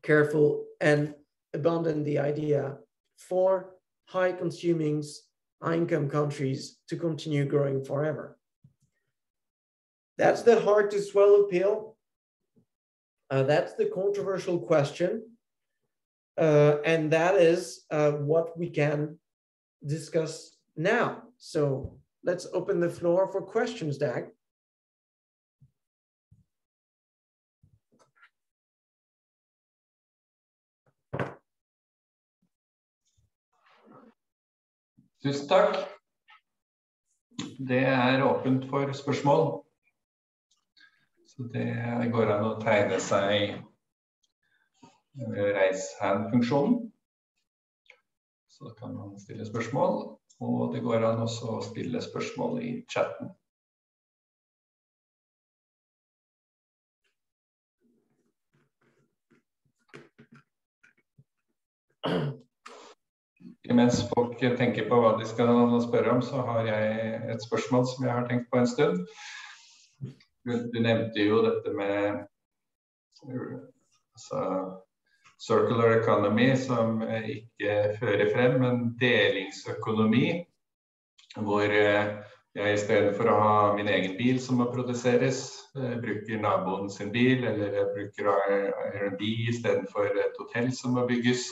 careful and abandon the idea for high consuming, high income countries to continue growing forever. That's the hard to swallow pill. That's the controversial question. And that is what we can discuss now. So let's open the floor for questions, Dag. Tusen takk. Det åpent for spørsmål. Så det går an å tegne seg raise hand-funksjonen. Så kan man stille spørsmål, og det går an også å stille spørsmål i chatten. Mens folk tenker på hva de skal spørre om, så har jeg et spørsmål som jeg har tenkt på en stund. Du nevnte jo dette med circular economy, som ikke fører frem, men delingsøkonomi, hvor jeg I stedet for å ha min egen bil som må produseres, bruker naboen sin bil, eller jeg bruker Airbnb I stedet for et hotell som må bygges.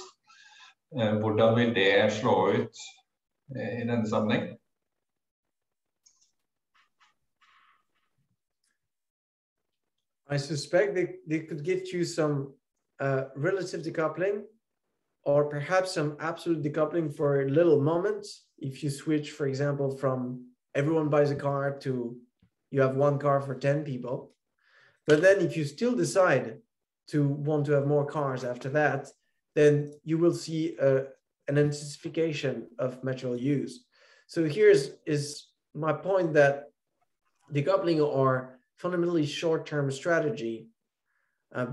Hvordan vil det slå ut I denne sammenheng? I suspect they could get you some relative decoupling, or perhaps some absolute decoupling for a little moment. If you switch, for example, from everyone buys a car to you have one car for 10 people. But then if you still decide to want to have more cars after that, then you will see an intensification of material use. So here's my point, that decoupling are fundamentally short-term strategy,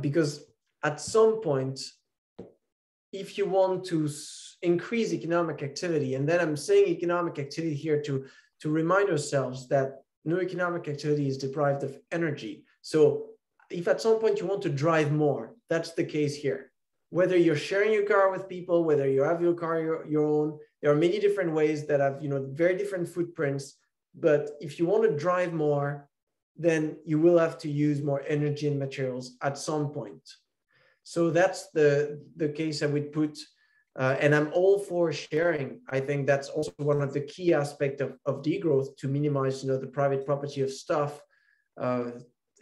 because at some point, if you want to increase economic activity, and then I'm saying economic activity here to remind ourselves that no economic activity is deprived of energy. So if at some point you want to drive more, that's the case here. Whether you're sharing your car with people, whether you have your car your own, there are many different ways that have, very different footprints. But if you want to drive more, then you will have to use more energy and materials at some point. So that's the case I would put, and I'm all for sharing. I think that's also one of the key aspects of degrowth, to minimize, the private property of stuff,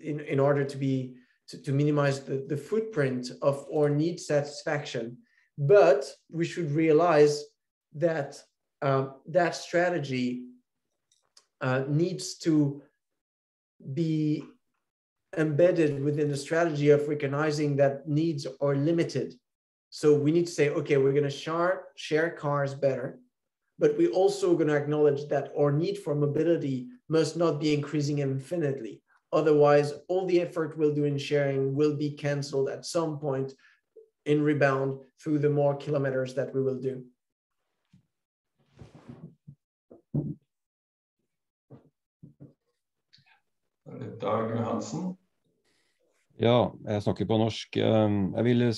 in order to minimize the footprint of our need satisfaction. But we should realize that that strategy needs to be embedded within the strategy of recognizing that needs are limited. So we need to say, okay, we're going to share cars better, but we're also going to acknowledge that our need for mobility must not be increasing infinitely. Otherwise, all the effort we'll do in sharing will be canceled at some point in rebound through the more kilometers that we will do. Dag Johansen. Ja, jeg snakker på norsk. Jeg ville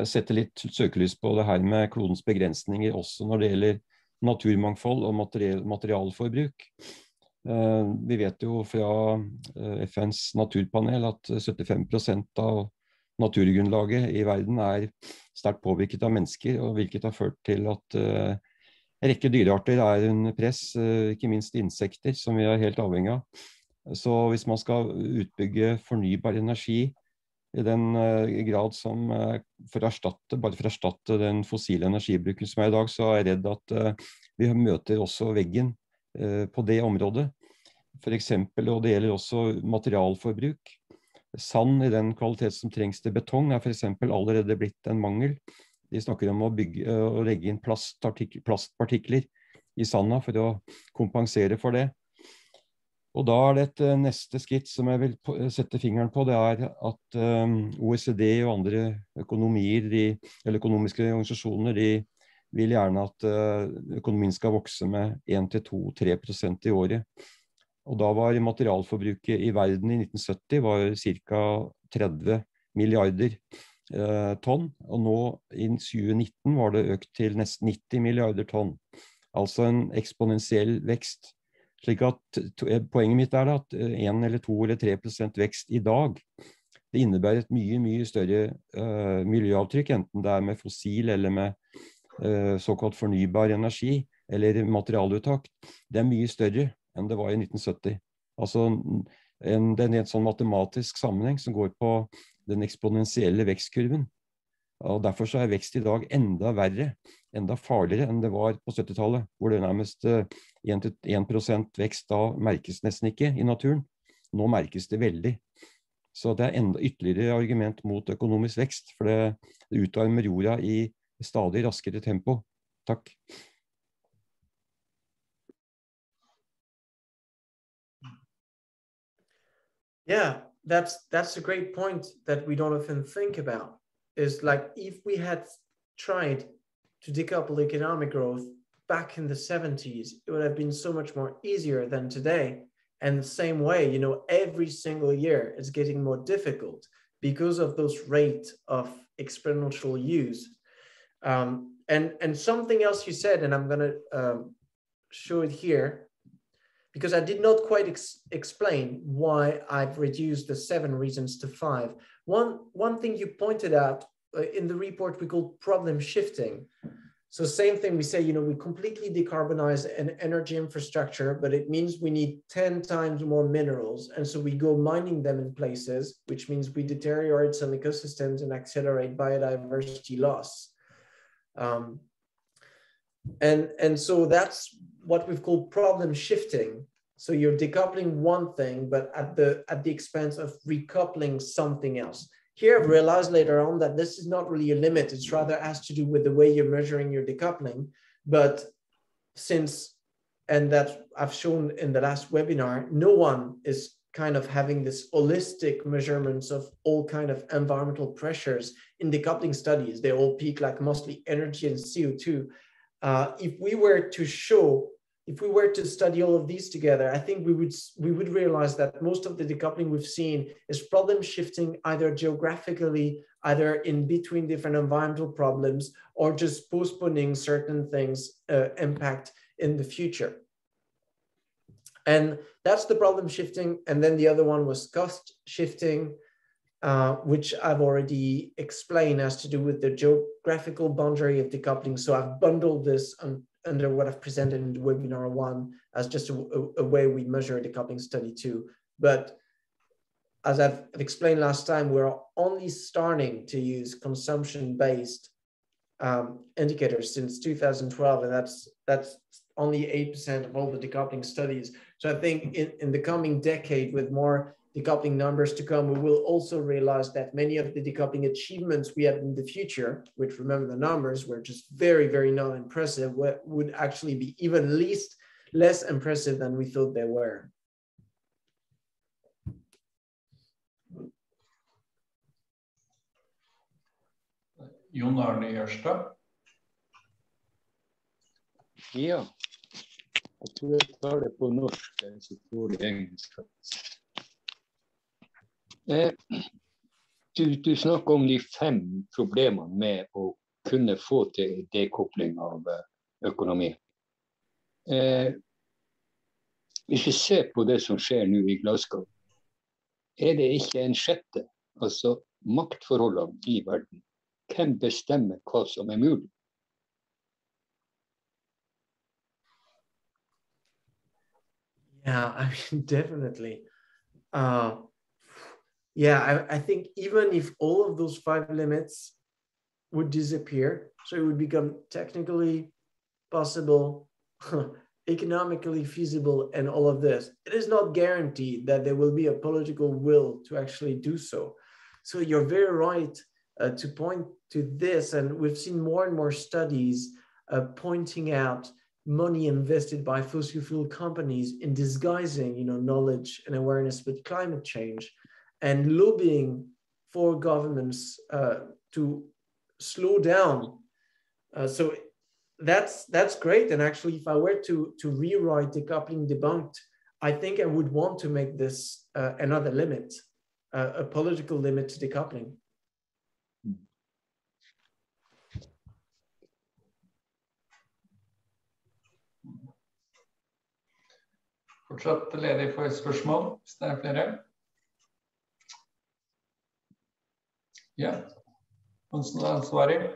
sette litt søkelys på det her med klodens begrensninger, også når det gjelder naturmangfold og materialforbruk. Vi vet jo fra FNs naturpanel at 75% av naturgrunnlaget i verden er sterkt påvirket av mennesker, og hvilket har ført til at en rekke dyrearter er under press, ikke minst insekter, som vi er helt avhengig av. Så hvis man skal utbygge fornybar energi i den grad som bare for å erstatte den fossile energibruken som er i dag, så er jeg redd at vi møter også veggen på det området. For eksempel, og det gjelder også materialforbruk. Sand i den kvalitet som trengs til betong er for eksempel allerede blitt en mangel. De snakker om å legge inn plastpartikler i sanda for å kompensere for det. Og da er det et neste skritt som jeg vil sette fingeren på, det er at OECD og andre eller økonomiske organisasjoner, de vil gjerne at økonomien skal vokse med 1-2-3% i året. Og da var materialforbruket i verden i 1970 var ca. 30 milliarder tonn, og nå i 2019 var det økt til nesten 90 milliarder tonn. Altså en eksponentiell vekst. Slik at poenget mitt er at 1-2-3% vekst i dag, det innebærer et mye større miljøavtrykk, enten det er med fossil eller med såkalt fornybar energi, eller materialuttak. Det er mye større enn det var i 1970. Altså det er en sånn matematisk sammenheng som går på den eksponentielle vekstkurven. Og derfor så er vekst i dag enda verre, enda farligere enn det var på 70-tallet, hvor det nærmest 1% vekst da merkes nesten ikke i naturen. Nå merkes det veldig. Så det er enda ytterligere argument mot økonomisk vekst, for det utarmer jorda i stadig raskere tempo. Takk. Yeah, that's a great point that we don't often think about. Is like if we had tried to decouple economic growth back in the 70s, it would have been so much more easier than today. And the same way, you know, every single year it's getting more difficult because of those rate of exponential use. And something else you said, and I'm going to show it here, because I did not quite explain why I've reduced the 7 reasons to 5. One thing you pointed out in the report we call problem shifting. So same thing we say, you know, we completely decarbonize an energy infrastructure, but it means we need 10 times more minerals. And so we go mining them in places, which means we deteriorate some ecosystems and accelerate biodiversity loss. And so that's what we've called problem shifting. So you're decoupling one thing, but at the expense of recoupling something else. Here I've realized later on that this is not really a limit. It's rather has to do with the way you're measuring your decoupling. But since, and that I've shown in the last webinar, no one is kind of having this holistic measurements of all kind of environmental pressures in decoupling studies. They all peak like mostly energy and CO2. If we were to study all of these together, I think we would realize that most of the decoupling we've seen is problem shifting either geographically, either in between different environmental problems, or just postponing certain things impact in the future. And that's the problem shifting. And then the other one was cost shifting, which I've already explained, has to do with the geographical boundary of decoupling. So I've bundled this under what I've presented in webinar 1 as just a way we measure a decoupling study too. But as I've explained last time, we're only starting to use consumption-based indicators since 2012, and that's only 8% of all the decoupling studies. So I think in the coming decade, with more decoupling numbers to come, we will also realize that many of the decoupling achievements we had in the future, which, remember, the numbers were just very, very not impressive, would actually be even less impressive than we thought they were. Jon Arne Jørstad. Ja, jeg tror jeg tar det på norsk, så får det engelsk. Du snakker om de 5 problemene med å kunne få til dekoupling av økonomi. Hvis vi ser på det som skjer nå i Glasgow, det ikke en sjette, altså maktforholdene i verden. Hvem bestemmer hva som mulig? Yeah, I mean, definitely. Yeah, I think even if all of those 5 limits would disappear, so it would become technically possible, economically feasible, and all of this, it is not guaranteed that there will be a political will to actually do so. So you're very right to point to this, and we've seen more and more studies pointing out money invested by fossil fuel companies in disguising, knowledge and awareness with climate change, and lobbying for governments to slow down. So that's great. And actually, if I were to rewrite Decoupling Debunked, I think I would want to make this another limit, a political limit to decoupling. Fortsatt ledig for spørsmål, hvis det flere. Ja, Hansen ansvarig.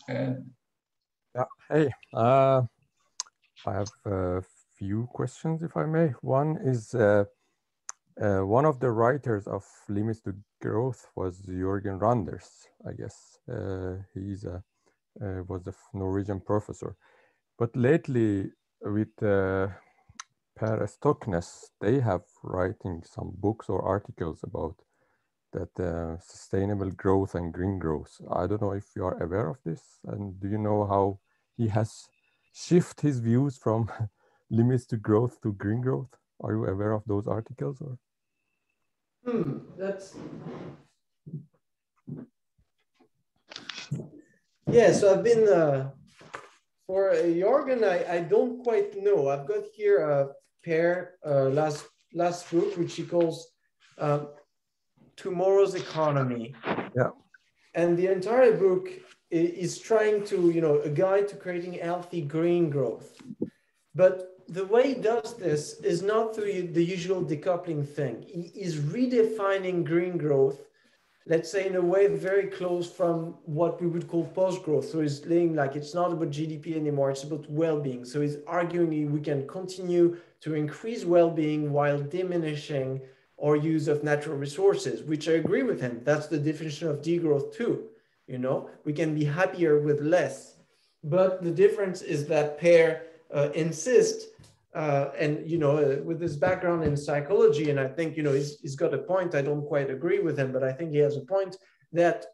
Yeah, hey, I have a few questions, if I may. One is, one of the writers of Limits to Growth was Jørgen Randers, I guess. He's was a Norwegian professor. But lately, with Per Stoknes, they have writing some books or articles about that sustainable growth and green growth. I don't know if you are aware of this, and do you know how he has shifted his views from limits to growth to green growth? Are you aware of those articles? Or? That's... Yeah, so I've been, for Jørgen, I don't quite know. I've got here Per last book, which he calls Tomorrow's Economy. Yeah. And the entire book is trying to, a guide to creating healthy green growth. But the way he does this is not through the usual decoupling thing. He is redefining green growth, let's say in a way very close from what we would call post-growth. So he's laying like it's not about GDP anymore, it's about well-being. So he's arguing we can continue to increase well-being while diminishing our use of natural resources, which I agree with him. That's the definition of degrowth too. We can be happier with less. But the difference is that Per insists, and with his background in psychology, and I think he's got a point. I don't quite agree with him, but I think he has a point that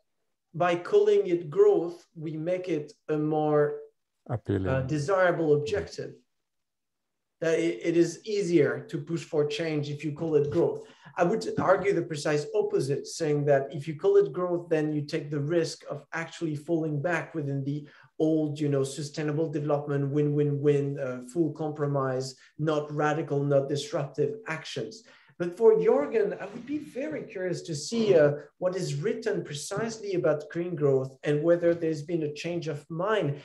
by calling it growth, we make it a more appealing, desirable objective. That it is easier to push for change if you call it growth. I would argue the precise opposite, saying that if you call it growth, then you take the risk of actually falling back within the old, sustainable development, win-win-win, full compromise, not radical, not disruptive actions. But for Jørgen, I would be very curious to see what is written precisely about green growth and whether there's been a change of mind.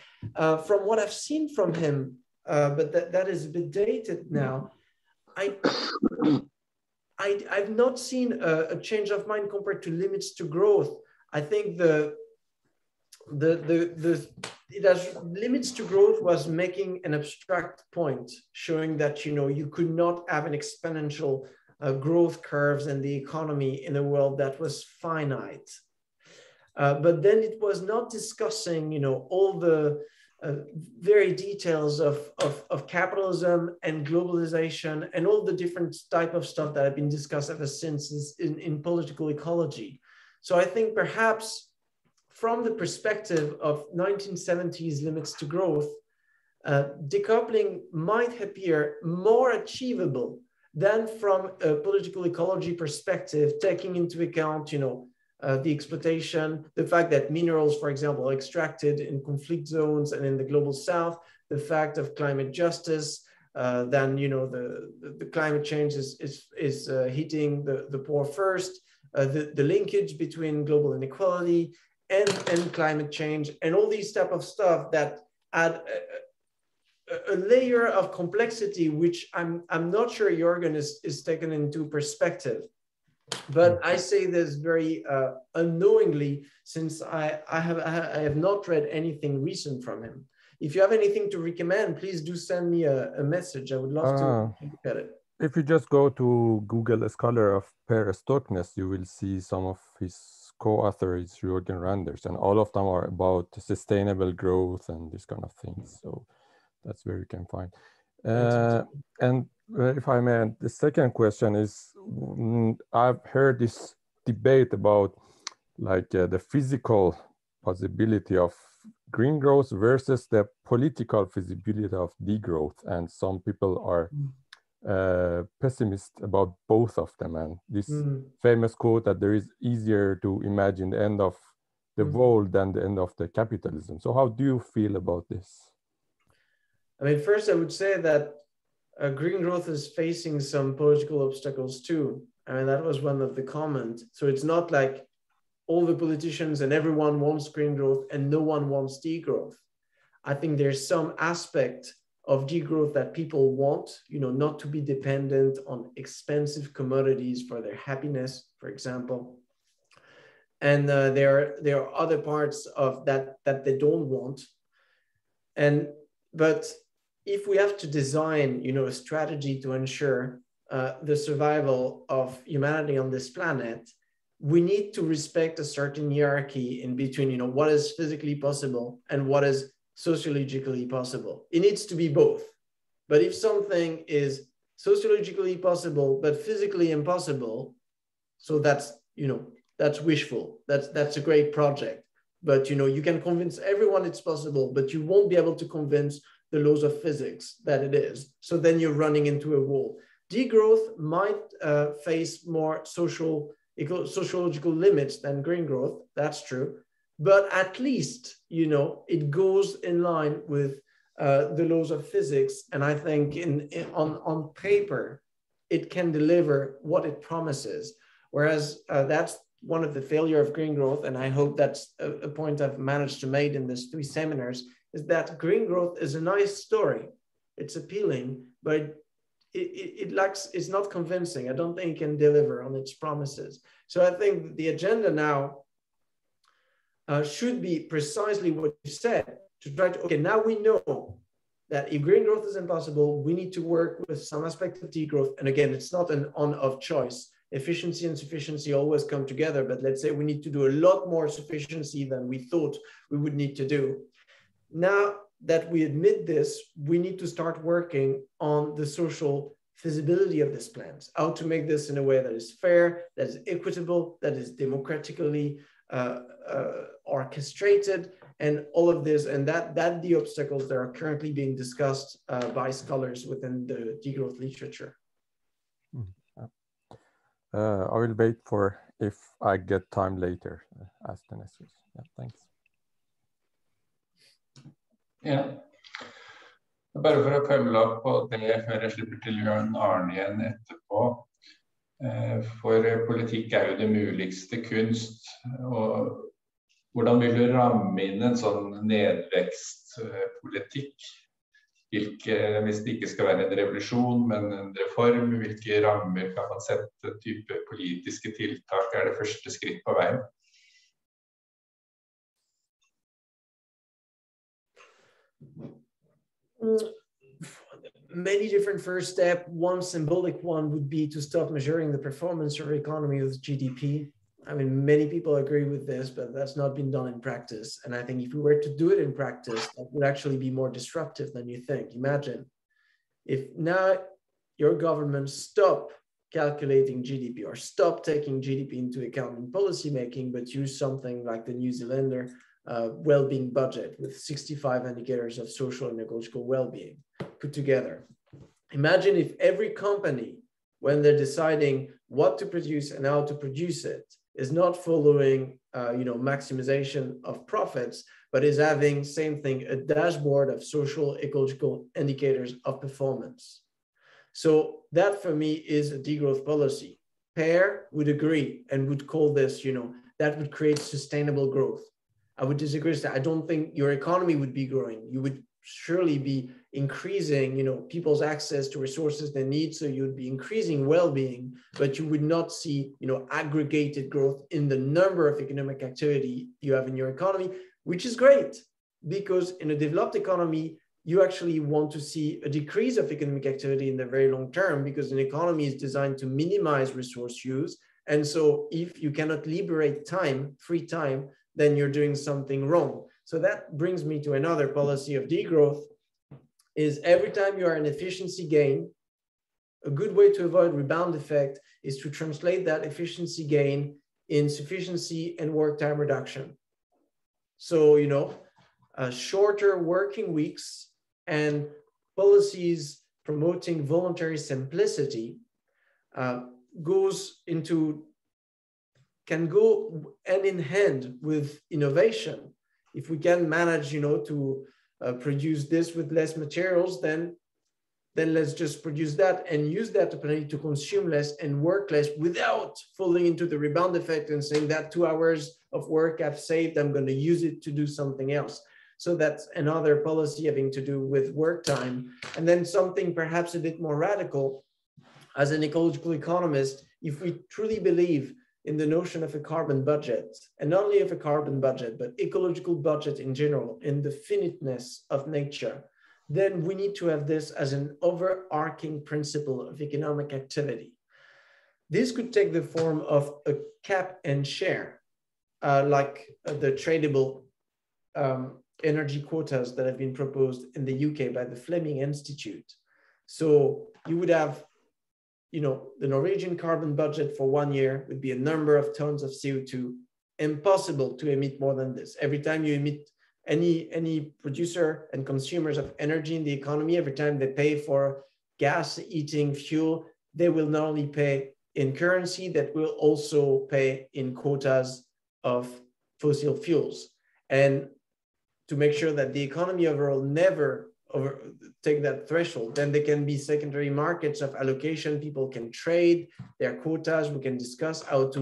From what I've seen from him, but that is a bit dated now, I've not seen a change of mind compared to limits to growth. I think limits to growth was making an abstract point, showing that you could not have an exponential growth curves in the economy in a world that was finite. But then it was not discussing all the very details of capitalism and globalization and all the different type of stuff that have been discussed ever since in political ecology. So I think perhaps from the perspective of 1970s limits to growth, decoupling might appear more achievable than from a political ecology perspective, taking into account, the exploitation, the fact that minerals, for example, are extracted in conflict zones and in the global south, the fact of climate justice, then the climate change is hitting the poor first, the linkage between global inequality and climate change, and all these type of stuff that add a layer of complexity, which I'm not sure Jürgen is taken into perspective. But I say this very unknowingly, since I have not read anything recent from him. If you have anything to recommend, please do send me a message. I would love to look at it. If you just go to Google a scholar of Per Stoknes, you will see some of his co-authors, Jürgen Randers, and all of them are about sustainable growth and this kind of things. So that's where you can find. And if I may, the second question is, I've heard this debate about like the physical possibility of green growth versus the political feasibility of degrowth, and some people are pessimist about both of them. And this famous quote that there is easier to imagine the end of the world than the end of the capitalism. So how do you feel about this? I mean, first I would say that green growth is facing some political obstacles too. I mean, that was one of the comments. So it's not like all the politicians and everyone wants green growth and no one wants degrowth. I think there's some aspect of degrowth that people want, you know, not to be dependent on expensive commodities for their happiness, for example. And there are other parts of that they don't want. But if we have to design, you know, a strategy to ensure the survival of humanity on this planet, we need to respect a certain hierarchy in between, you know, what is physically possible and what is sociologically possible. It needs to be both. But if something is sociologically possible but physically impossible, so that's, you know, that's wishful. That's a great project. But, you know, you can convince everyone it's possible, but you won't be able to convince the laws of physics that it is. So then you're running into a wall. Degrowth might face more sociological limits than green growth. That's true. But at least, you know, it goes in line with the laws of physics. And I think on paper, it can deliver what it promises. Whereas that's one of the failure of green growth, and I hope that's a point I've managed to make in these 3 seminars, is that green growth is a nice story. It's appealing, but it lacks, it's not convincing. I don't think it can deliver on its promises. So I think the agenda now should be precisely what you said, to try to, okay, now we know that if green growth is impossible, we need to work with some aspect of degrowth. And again, it's not an on-off choice. Efficiency and sufficiency always come together, but let's say we need to do a lot more sufficiency than we thought we would need to do. Now that we admit this, we need to start working on the social feasibility of this plan, how to make this in a way that is fair, that is equitable, that is democratically orchestrated, and all of this, and that the obstacles that are currently being discussed by scholars within the degrowth literature. I will wait for if I get time later. Ask the next question. Yeah, thanks. Ja. Bare for å følge opp på det før jeg slipper til Jørn Arne igjen etterpå. For politikk er jo det muligste kunst. Og hvordan vil du ramme inn en sånn nedvekstpolitikk? Hvis det ikke skal være en revolusjon, men en reform, hvilke rammer kan man sette type politiske tiltak det første skritt på veien? Many different first steps. One symbolic one would be to stop measuring the performance of the economy with GDP. I mean, many people agree with this, but that's not been done in practice. And I think if we were to do it in practice, that would actually be more disruptive than you think. Imagine if now your government stop calculating GDP or stop taking GDP into account in policy making, but use something like the New Zealander well-being budget with 65 indicators of social and ecological well-being put together. Imagine if every company, when they're deciding what to produce and how to produce it, is not following, maximization of profits, but is having, same thing, a dashboard of social ecological indicators of performance. So that for me is a degrowth policy. Per would agree and would call this, that would create sustainable growth. I would disagree with that. I don't think your economy would be growing. You would surely be increasing, people's access to resources they need. So you would be increasing well-being, but you would not see, aggregated growth in the number of economic activity you have in your economy, which is great because in a developed economy, you actually want to see a decrease of economic activity in the very long term because an economy is designed to minimize resource use. And so if you cannot liberate time, free time, then you're doing something wrong. So that brings me to another policy of degrowth is every time you are an efficiency gain, a good way to avoid rebound effect is to translate that efficiency gain in sufficiency and work time reduction. So, shorter working weeks and policies promoting voluntary simplicity can go hand in hand with innovation. If we can manage, to produce this with less materials, then let's just produce that and use that opportunity to consume less and work less without falling into the rebound effect and saying that 2 hours of work I've saved, I'm going to use it to do something else. So that's another policy having to do with work time. And then something perhaps a bit more radical, as an ecological economist, if we truly believe in the notion of a carbon budget, and not only of a carbon budget, but ecological budget in general, in the finiteness of nature, then we need to have this as an overarching principle of economic activity. This could take the form of a cap and share, like the tradable energy quotas that have been proposed in the UK by the Fleming Institute. So you would have, the Norwegian carbon budget for 1 year would be a number of tons of CO2, impossible to emit more than this. Every time you emit, any producer and consumers of energy in the economy, every time they pay for gas, heating, fuel, they will not only pay in currency, that will also pay in quotas of fossil fuels. And to make sure that the economy overall never take that threshold, then there can be secondary markets of allocation. People can trade their quotas. We can discuss how to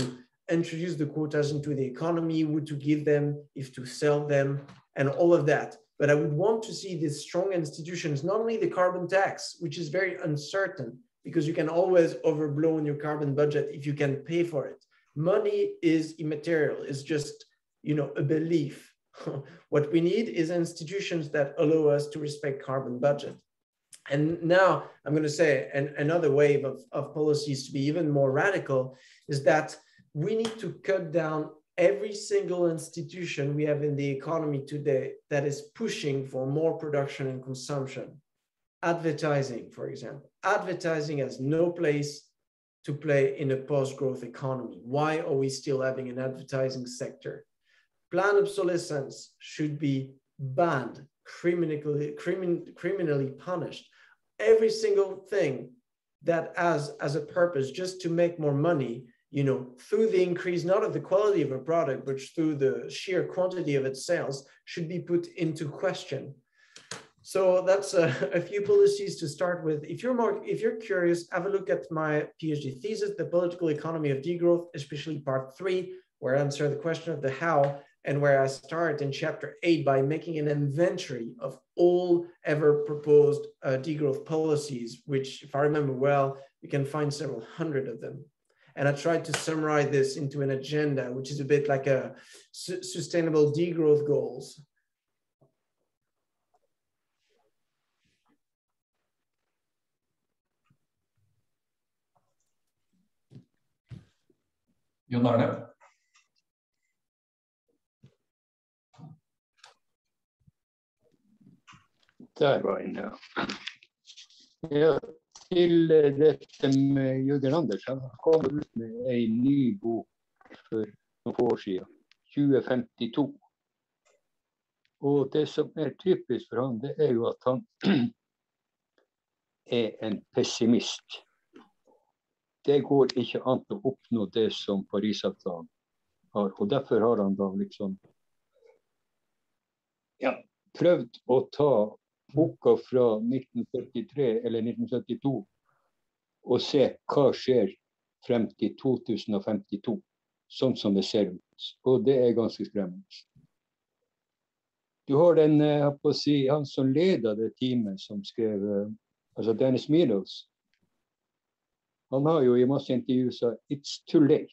introduce the quotas into the economy, who to give them, if to sell them, and all of that. But I would want to see these strong institutions, not only the carbon tax, which is very uncertain, because you can always overblow on your carbon budget if you can pay for it. Money is immaterial. It's just, a belief. What we need is institutions that allow us to respect carbon budget. And now I'm going to say another wave of policies to be even more radical is that we need to cut down every single institution we have in the economy today that is pushing for more production and consumption. Advertising, for example. Advertising has no place to play in a post-growth economy. Why are we still having an advertising sector? Planned obsolescence should be banned, criminally punished. Every single thing that has as a purpose just to make more money, through the increase, not of the quality of a product, but through the sheer quantity of its sales, should be put into question. So that's a few policies to start with. If you're curious, have a look at my PhD thesis, The Political Economy of Degrowth, especially part 3, where I answer the question of the how, and where I start in chapter 8 by making an inventory of all ever proposed degrowth policies, which, if I remember well, you can find several hundred of them. And I tried to summarize this into an agenda, which is a bit like a sustainable degrowth goals. Jon Arne? Der var inne. Ja, til dette med Jørgen Anders, han kom ut med en ny bok for noen år siden, 2052. Og det som typisk for han, det jo at han en pessimist. Det går ikke an å oppnå det som Parisavtalen har, og derfor har han da liksom prøvd å ta boka fra 1973 eller 1972 og se hva skjer frem til 2052, sånn som det ser ut. Og det er ganske skremmende. Du har den, jeg på å si, han som leder det teamet som skrev, altså Dennis Meadows. Han har jo i masse intervjuer sagt, it's too late.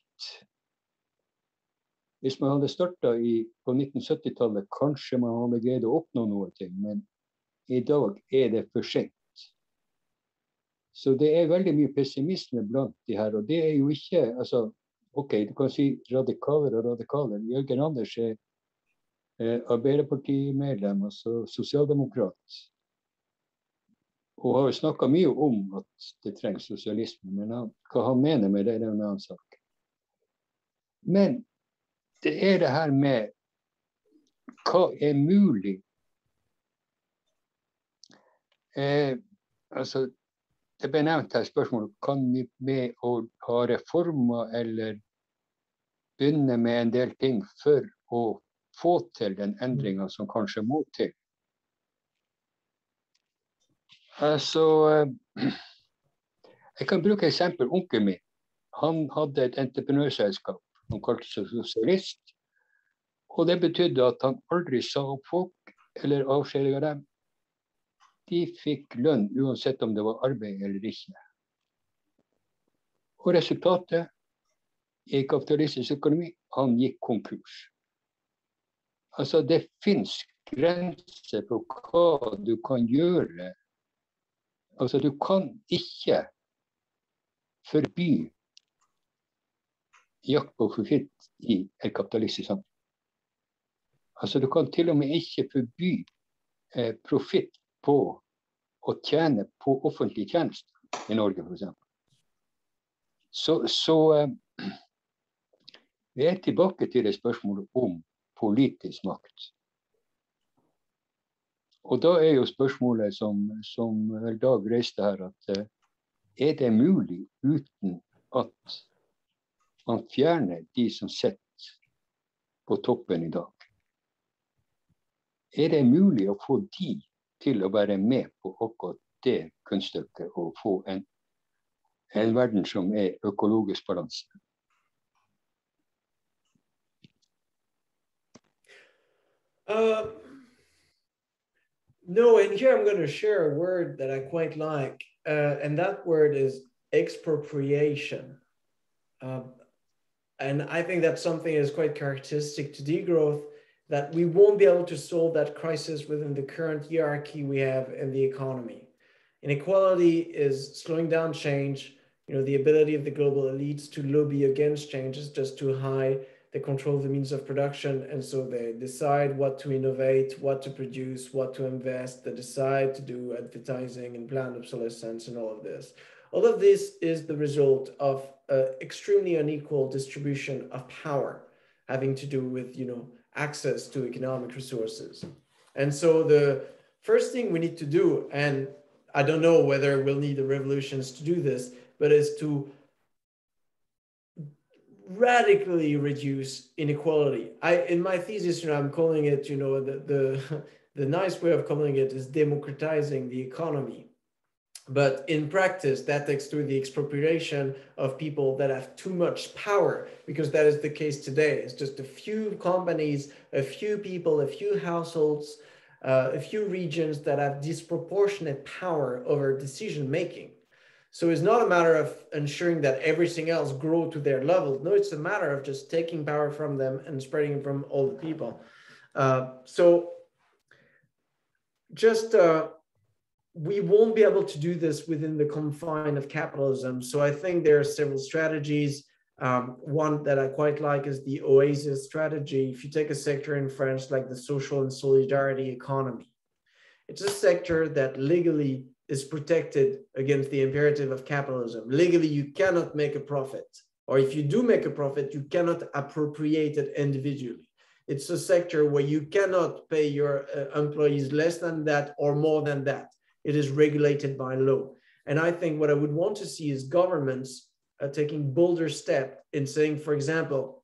Hvis man hadde startet på 1970-tallet, kanskje man hadde greid å oppnå noe ting, men i dag er det for sent. Så det er veldig mye pessimisme blant de her, og det er jo ikke, altså, ok, du kan si radikaler og radikaler. Jørgen Anders er Arbeiderpartimedlem, altså sosialdemokrat, og har jo snakket mye om at det trengs sosialisme, men hva han mener med det er en annen sak. Men det er det her med hva er mulig. Altså, det ble nevnt her spørsmålet, kan vi med å ha reformer eller begynne med en del ting for å få til den endringen som kanskje må til? Altså, jeg kan bruke eksempel, onkel min. Han hadde et entreprenørselskap. Han kalte seg sosialist. Og det betydde at han aldri sa opp folk eller avskjediget dem. De fikk lønn uansett om det var arbeid eller ikke. Og resultatet i kapitalistisk økonomi, han gikk konkurs. Altså det finnes grenser på hva du kan gjøre. Altså du kan ikke forby jakt på profitt i et kapitalistisk samfunn. Altså du kan til og med ikke forby profitt på å tjene på offentlige tjenester i Norge, for eksempel. Så vi er tilbake til det spørsmålet om politisk makt. Og da er jo spørsmålet som Dag reiste her, at er det mulig uten at man fjerner de som sitter på toppen i dag? Er det mulig å få de til å være med på akkurat det kunststykket og få en verden som er økologisk balanse? No, and here I'm going to share a word that I quite like, and that word is expropriation. And I think that's something that is quite characteristic to degrowth, that we won't be able to solve that crisis within the current hierarchy we have in the economy. Inequality is slowing down change. You know, the ability of the global elites to lobby against change is just too high. They control the means of production, and so they decide what to innovate, what to produce, what to invest. They decide to do advertising and planned obsolescence and all of this. All of this is the result of extremely unequal distribution of power, having to do with, you know, access to economic resources. And so the first thing we need to do, and I don't know whether we'll need the revolutions to do this, but is to radically reduce inequality. In my thesis, you know, I'm calling it, you know, the nice way of calling it is democratizing the economy. But in practice, that takes through the expropriation of people that have too much power, because that is the case today. It's just a few companies, a few people, a few households, a few regions that have disproportionate power over decision-making. So it's not a matter of ensuring that everything else grow to their level. No, it's a matter of just taking power from them and spreading it from all the people. We won't be able to do this within the confine of capitalism. So I think there are several strategies. One that I quite like is the Oasis Strategy. If you take a sector in France like the social and solidarity economy, it's a sector that legally is protected against the imperative of capitalism. Legally, you cannot make a profit. Or if you do make a profit, you cannot appropriate it individually. It's a sector where you cannot pay your employees less than that or more than that. It is regulated by law. And I think what I would want to see is governments taking bolder steps in saying, for example,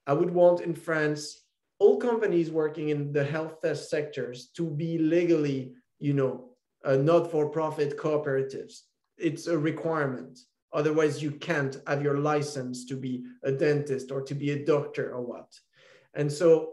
I would want in France, all companies working in the health test sectors to be legally, you know, not-for-profit cooperatives. It's a requirement. Otherwise, you can't have your license to be a dentist or to be a doctor or what. And so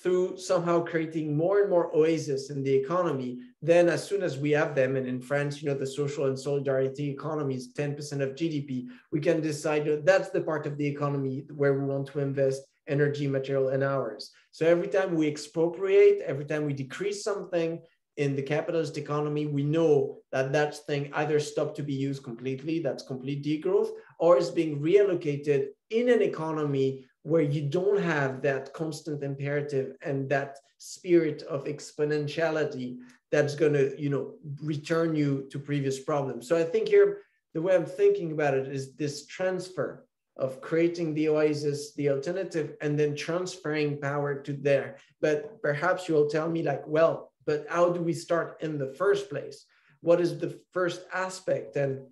through somehow creating more and more oases in the economy, then as soon as we have them, and in France, the social and solidarity economy is 10% of GDP, we can decide that's the part of the economy where we want to invest energy, material, and hours. So every time we expropriate, every time we decrease something in the capitalist economy, we know that that thing either stopped to be used completely, that's complete degrowth, or is being reallocated in an economy where you don't have that constant imperative and that spirit of exponentiality that's going to, return you to previous problems. So I think here, the way I'm thinking about it is this transfer of creating the oasis, the alternative, and then transferring power to there. But perhaps you'll tell me like, well, but how do we start in the first place? What is the first aspect? And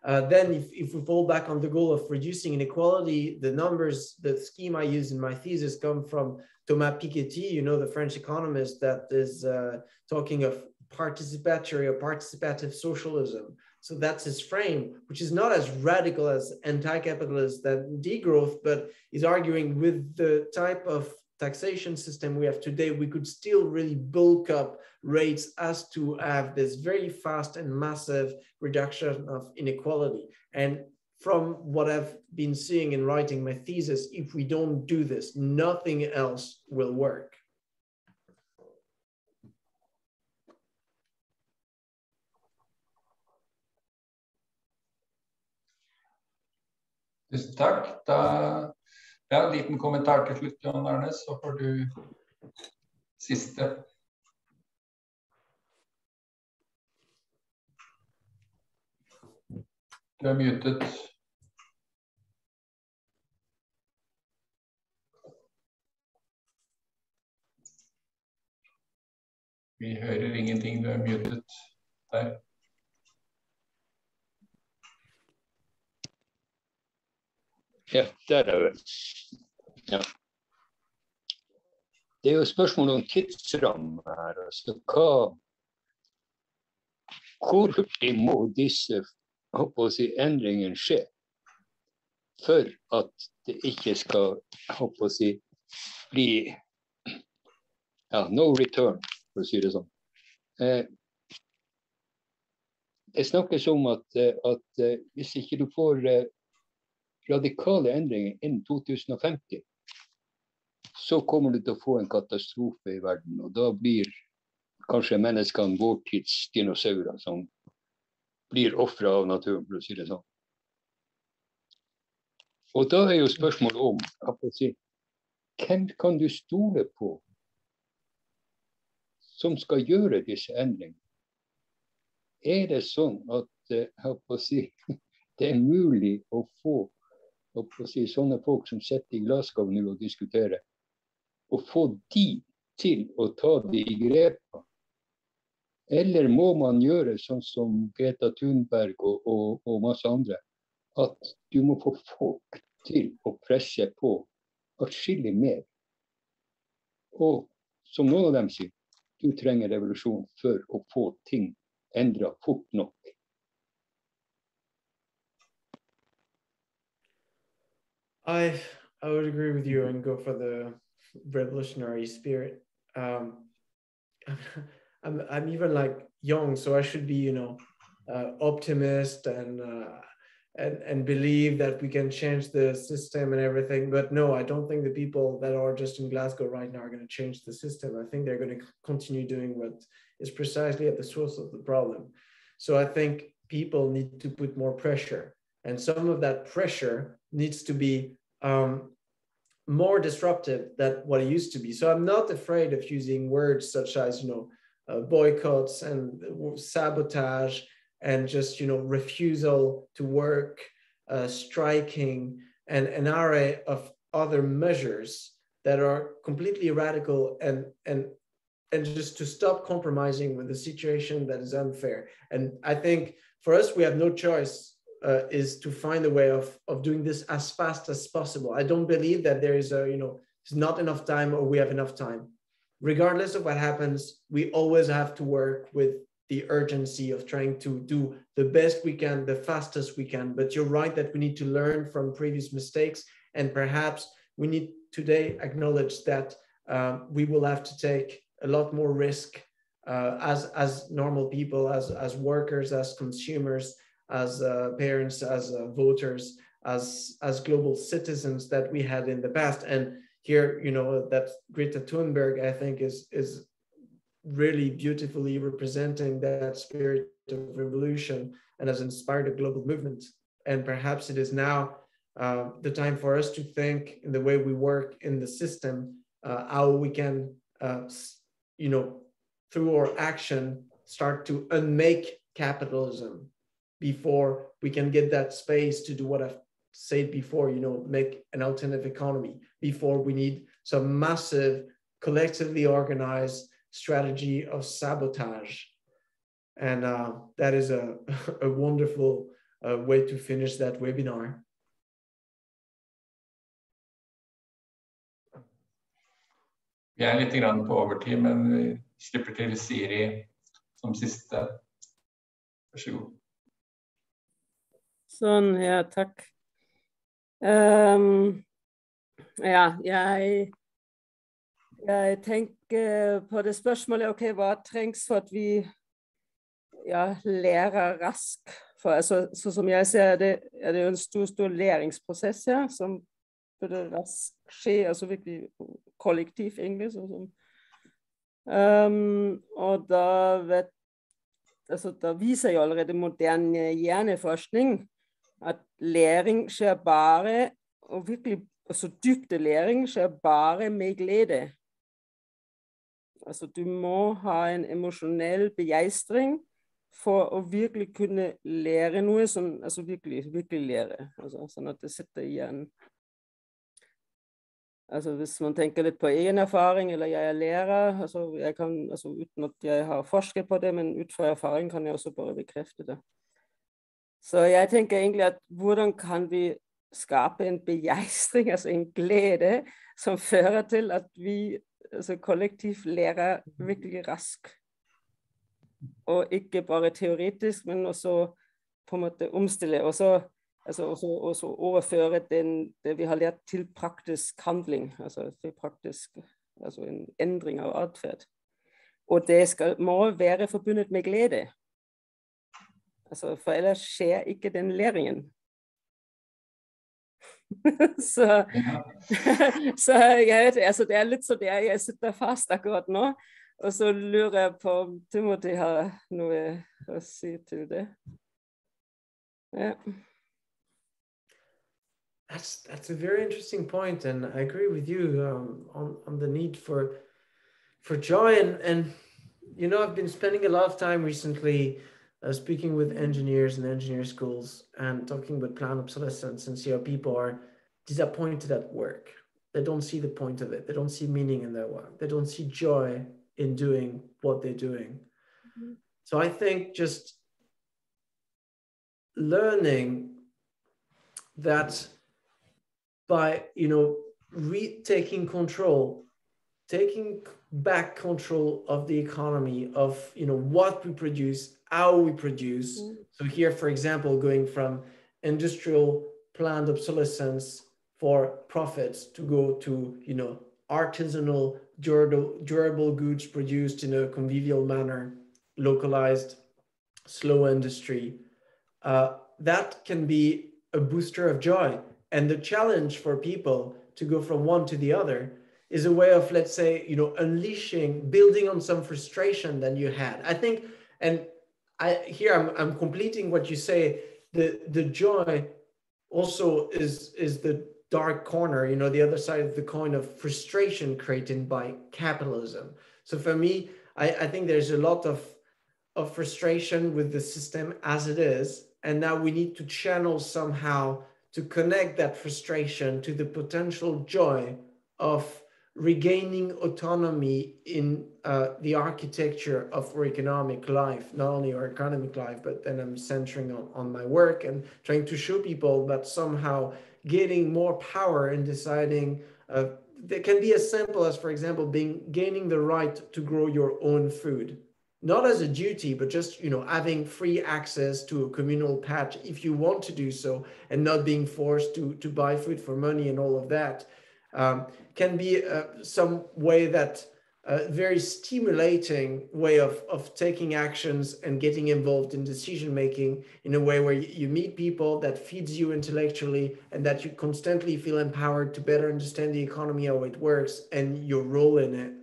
then if we fall back on the goal of reducing inequality, the numbers, the scheme I use in my thesis come from Thomas Piketty, the French economist that is talking of participatory or participative socialism. So that's his frame, which is not as radical as anti-capitalist than degrowth, but is arguing with the type of taxation system we have today, we could still really bulk up rates as to have this very fast and massive reduction of inequality. And from what I've been seeing in writing my thesis, if we don't do this, nothing else will work. Tusen takk. En liten kommentar til slutt, Jon Arne, så får du siste. Du er mutet. Vi hører ingenting, du er mutet der. Ja, der er vi. Ja. Det er jo spørsmål om tidsramme her. Altså, hvor hurtig må disse endringene skje for at det ikke skal bli no return, for å si det sånn. Det snakkes om at hvis ikke du får radikale endringer innen 2050, så kommer du til å få en katastrofe i verden, og da blir kanskje menneskene vår tids dinosaurer som blir offre av naturen, for å si det sånn. Og da er jo spørsmålet om, hvem kan du stole på som skal gjøre disse endringene? Er det sånn at det er mulig å få sånne folk som sitter i Glasgow nå og diskuterer, og få de til å ta de grepene? Eller må man gjøre sånn som Greta Thunberg og masse andre, at du må få folk til å presse på atskillig mer? Og som noen av dem sier, du trenger revolusjon for å få ting endret fort nok. I would agree with you and go for the revolutionary spirit. I'm even like young, so I should be, optimist and believe that we can change the system and everything. But no, I don't think the people that are just in Glasgow right now are going to change the system. I think they're going to continue doing what is precisely at the source of the problem. So I think people need to put more pressure. And some of that pressure needs to be more disruptive than what it used to be. So I'm not afraid of using words such as, boycotts and sabotage and just, refusal to work, striking, and an array of other measures that are completely radical and just to stop compromising with a situation that is unfair. And I think for us, we have no choice. Is to find a way of doing this as fast as possible. I don't believe that there is there's not enough time or we have enough time. Regardless of what happens, we always have to work with the urgency of trying to do the best we can, the fastest we can. But you're right that we need to learn from previous mistakes, and perhaps we need today acknowledge that we will have to take a lot more risk as normal people, as workers, as consumers, as parents, as voters, as global citizens that we had in the past. And here, you know, that Greta Thunberg, I think, is really beautifully representing that spirit of revolution and has inspired a global movement. And perhaps it is now the time for us to think in the way we work in the system, how we can, you know, through our action, start to unmake capitalism before we can get that space to do what I've said before, you know, make an alternative economy, before we need some massive, collectively organized strategy of sabotage. And that is a wonderful way to finish that webinar. Vi litt grann på overtid, men vi slipper til Siri som siste. Vær så god. Sånn, ja, takk. Ja, jeg tenker på det spørsmålet, ok, hva trengs for at vi lærer raskt? For altså, så som jeg ser det, det jo en stor læringsprosess her, som burde raskt skje, altså virkelig kollektiv egentlig, sånn. Og da viser jo allerede moderne hjerneforskning at læring skjer bare, og virkelig altså dybde læring skjer bare med glede. Altså du må ha en emosjonell begeistring for å virkelig kunne lære noe, sånn, altså virkelig lære, altså, sånn at det sitter igjen. Altså hvis man tenker litt på egen erfaring, eller jeg lærer, altså jeg kan, altså uten at jeg har forsket på det, men ut fra erfaring kan jeg også bare bekrefte det. Så jeg tenker egentlig at hvordan kan vi skape en begeistring, altså en glede, som fører til at vi altså kollektivt lærer virkelig raskt. Og ikke bare teoretisk, men også på en måte omstille, og så også overføre det vi har lært til praktisk handling, altså til praktisk, altså en endring av atferd. Og det må være forbundet med glede. Altså, for ellers skjer ikke den læringen. så det litt så det jeg sitter fast akkurat nå, og så lurer jeg på om Timothy har noe å si til det. Ja. That's a very interesting point, and I agree with you on the need for joy. And you know, I've been spending a lot of time recently speaking with engineers and engineer schools and talking about planned obsolescence, and see how people are disappointed at work. They don't see the point of it. They don't see meaning in their work. They don't see joy in doing what they're doing. Mm-hmm. So I think just learning that by, you know, taking back control of the economy, of, you know, what we produce, how we produce. Mm-hmm. So here, for example, going from industrial planned obsolescence for profits to go to, you know, artisanal, durable goods produced in a convivial manner, localized, slow industry. That can be a booster of joy. And the challenge for people to go from one to the other is a way of, let's say, you know, unleashing, building on some frustration that you had. I think, and I'm completing what you say, the joy also is the dark corner, you know, the other side of the coin of frustration created by capitalism. So for me, I think there's a lot of frustration with the system as it is. And now we need to channel somehow to connect that frustration to the potential joy of regaining autonomy in the architecture of our economic life, not only our economic life, but then I'm centering on my work and trying to show people that somehow getting more power in deciding, that can be as simple as, for example, gaining the right to grow your own food. not as a duty, but just, having free access to a communal patch if you want to do so, and not being forced to buy food for money and all of that, can be some way that very stimulating way of taking actions and getting involved in decision making in a way where you meet people, that feeds you intellectually, and that you constantly feel empowered to better understand the economy, how it works, and your role in it.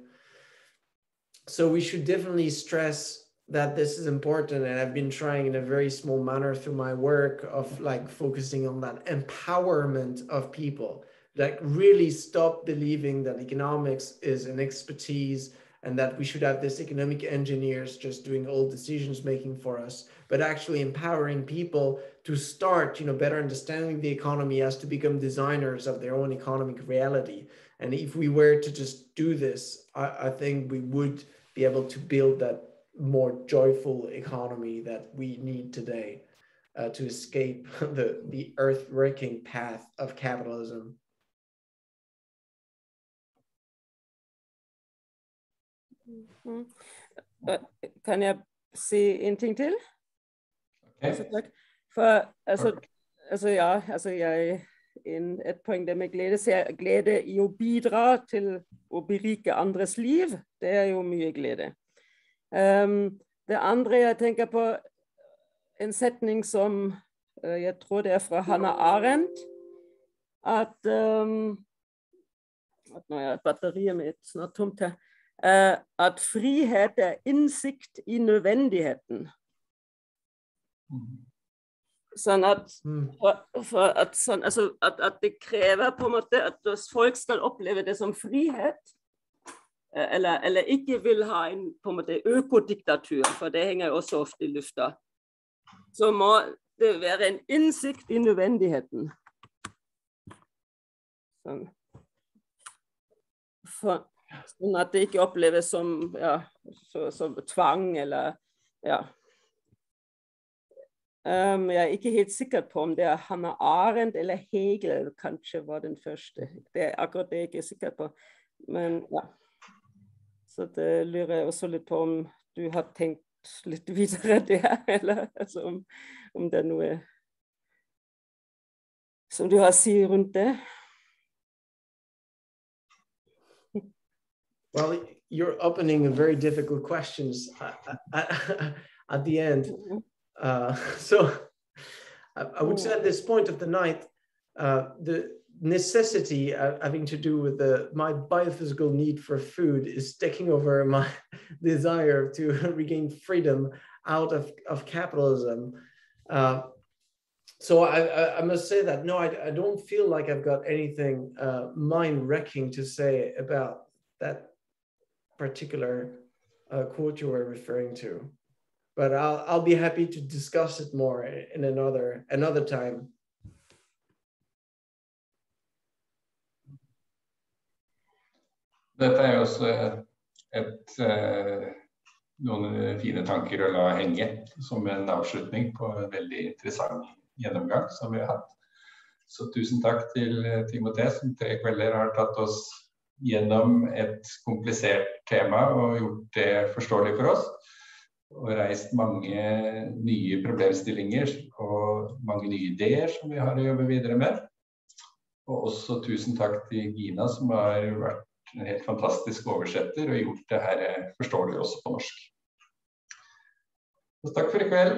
So we should definitely stress that this is important, and I've been trying in a very small manner through my work of like focusing on that empowerment of people. Like really stop believing that economics is an expertise and that we should have this economic engineers just doing all decisions making for us, but actually empowering people to start, better understanding the economy as to become designers of their own economic reality. And if we were to just do this, I think we would be able to build that more joyful economy that we need today to escape the earth-wrecking path of capitalism. Kan jeg si en ting til? Okay. For et poeng det med glede i å bidra til å berike andres liv, det er jo mye glede. Det andre jeg tenker på, en setning som jeg tror det er fra Hannah Arendt, at nå er batteriet mitt snart tomt her, at frihet er innsikt i nødvendigheten. Sånn at det krever på en måte at folk skal oppleve det som frihet, eller ikke vil ha en på en måte økodiktatur, for det henger jo også ofte i lufta, så må det være en innsikt i nødvendigheten. Sånn at det ikke oppleves som, som tvang, eller, jeg er ikke helt sikker på om det er Hannah Arendt eller Hegel kanskje var den første. Det er akkurat det jeg ikke er sikker på. Men så det lurer jeg også litt på om du har tenkt litt videre der, eller altså om det er noe som du har å si rundt det. Well, you're opening a very difficult questions at the end. So I would say at this point of the night, the necessity having to do with my biophysical need for food is taking over my desire to regain freedom out of capitalism. So I must say that, no, I don't feel like I've got anything mind-wrecking to say about that particular quote you were referring to. But I'll be happy to discuss it more in another time. Dette er jo også noen fine tanker å la henge som en avslutning på en veldig interessant gjennomgang som vi har hatt. Så tusen takk til Timothée som 3 kvelder har tatt oss gjennom et komplisert tema og gjort det forståelig for oss. Og reist mange nye problemstillinger og mange nye ideer som vi har å jobbe videre med. Og også tusen takk til Gina som har vært en helt fantastisk oversetter og gjort det her forståelig også på norsk. Så takk for i kveld.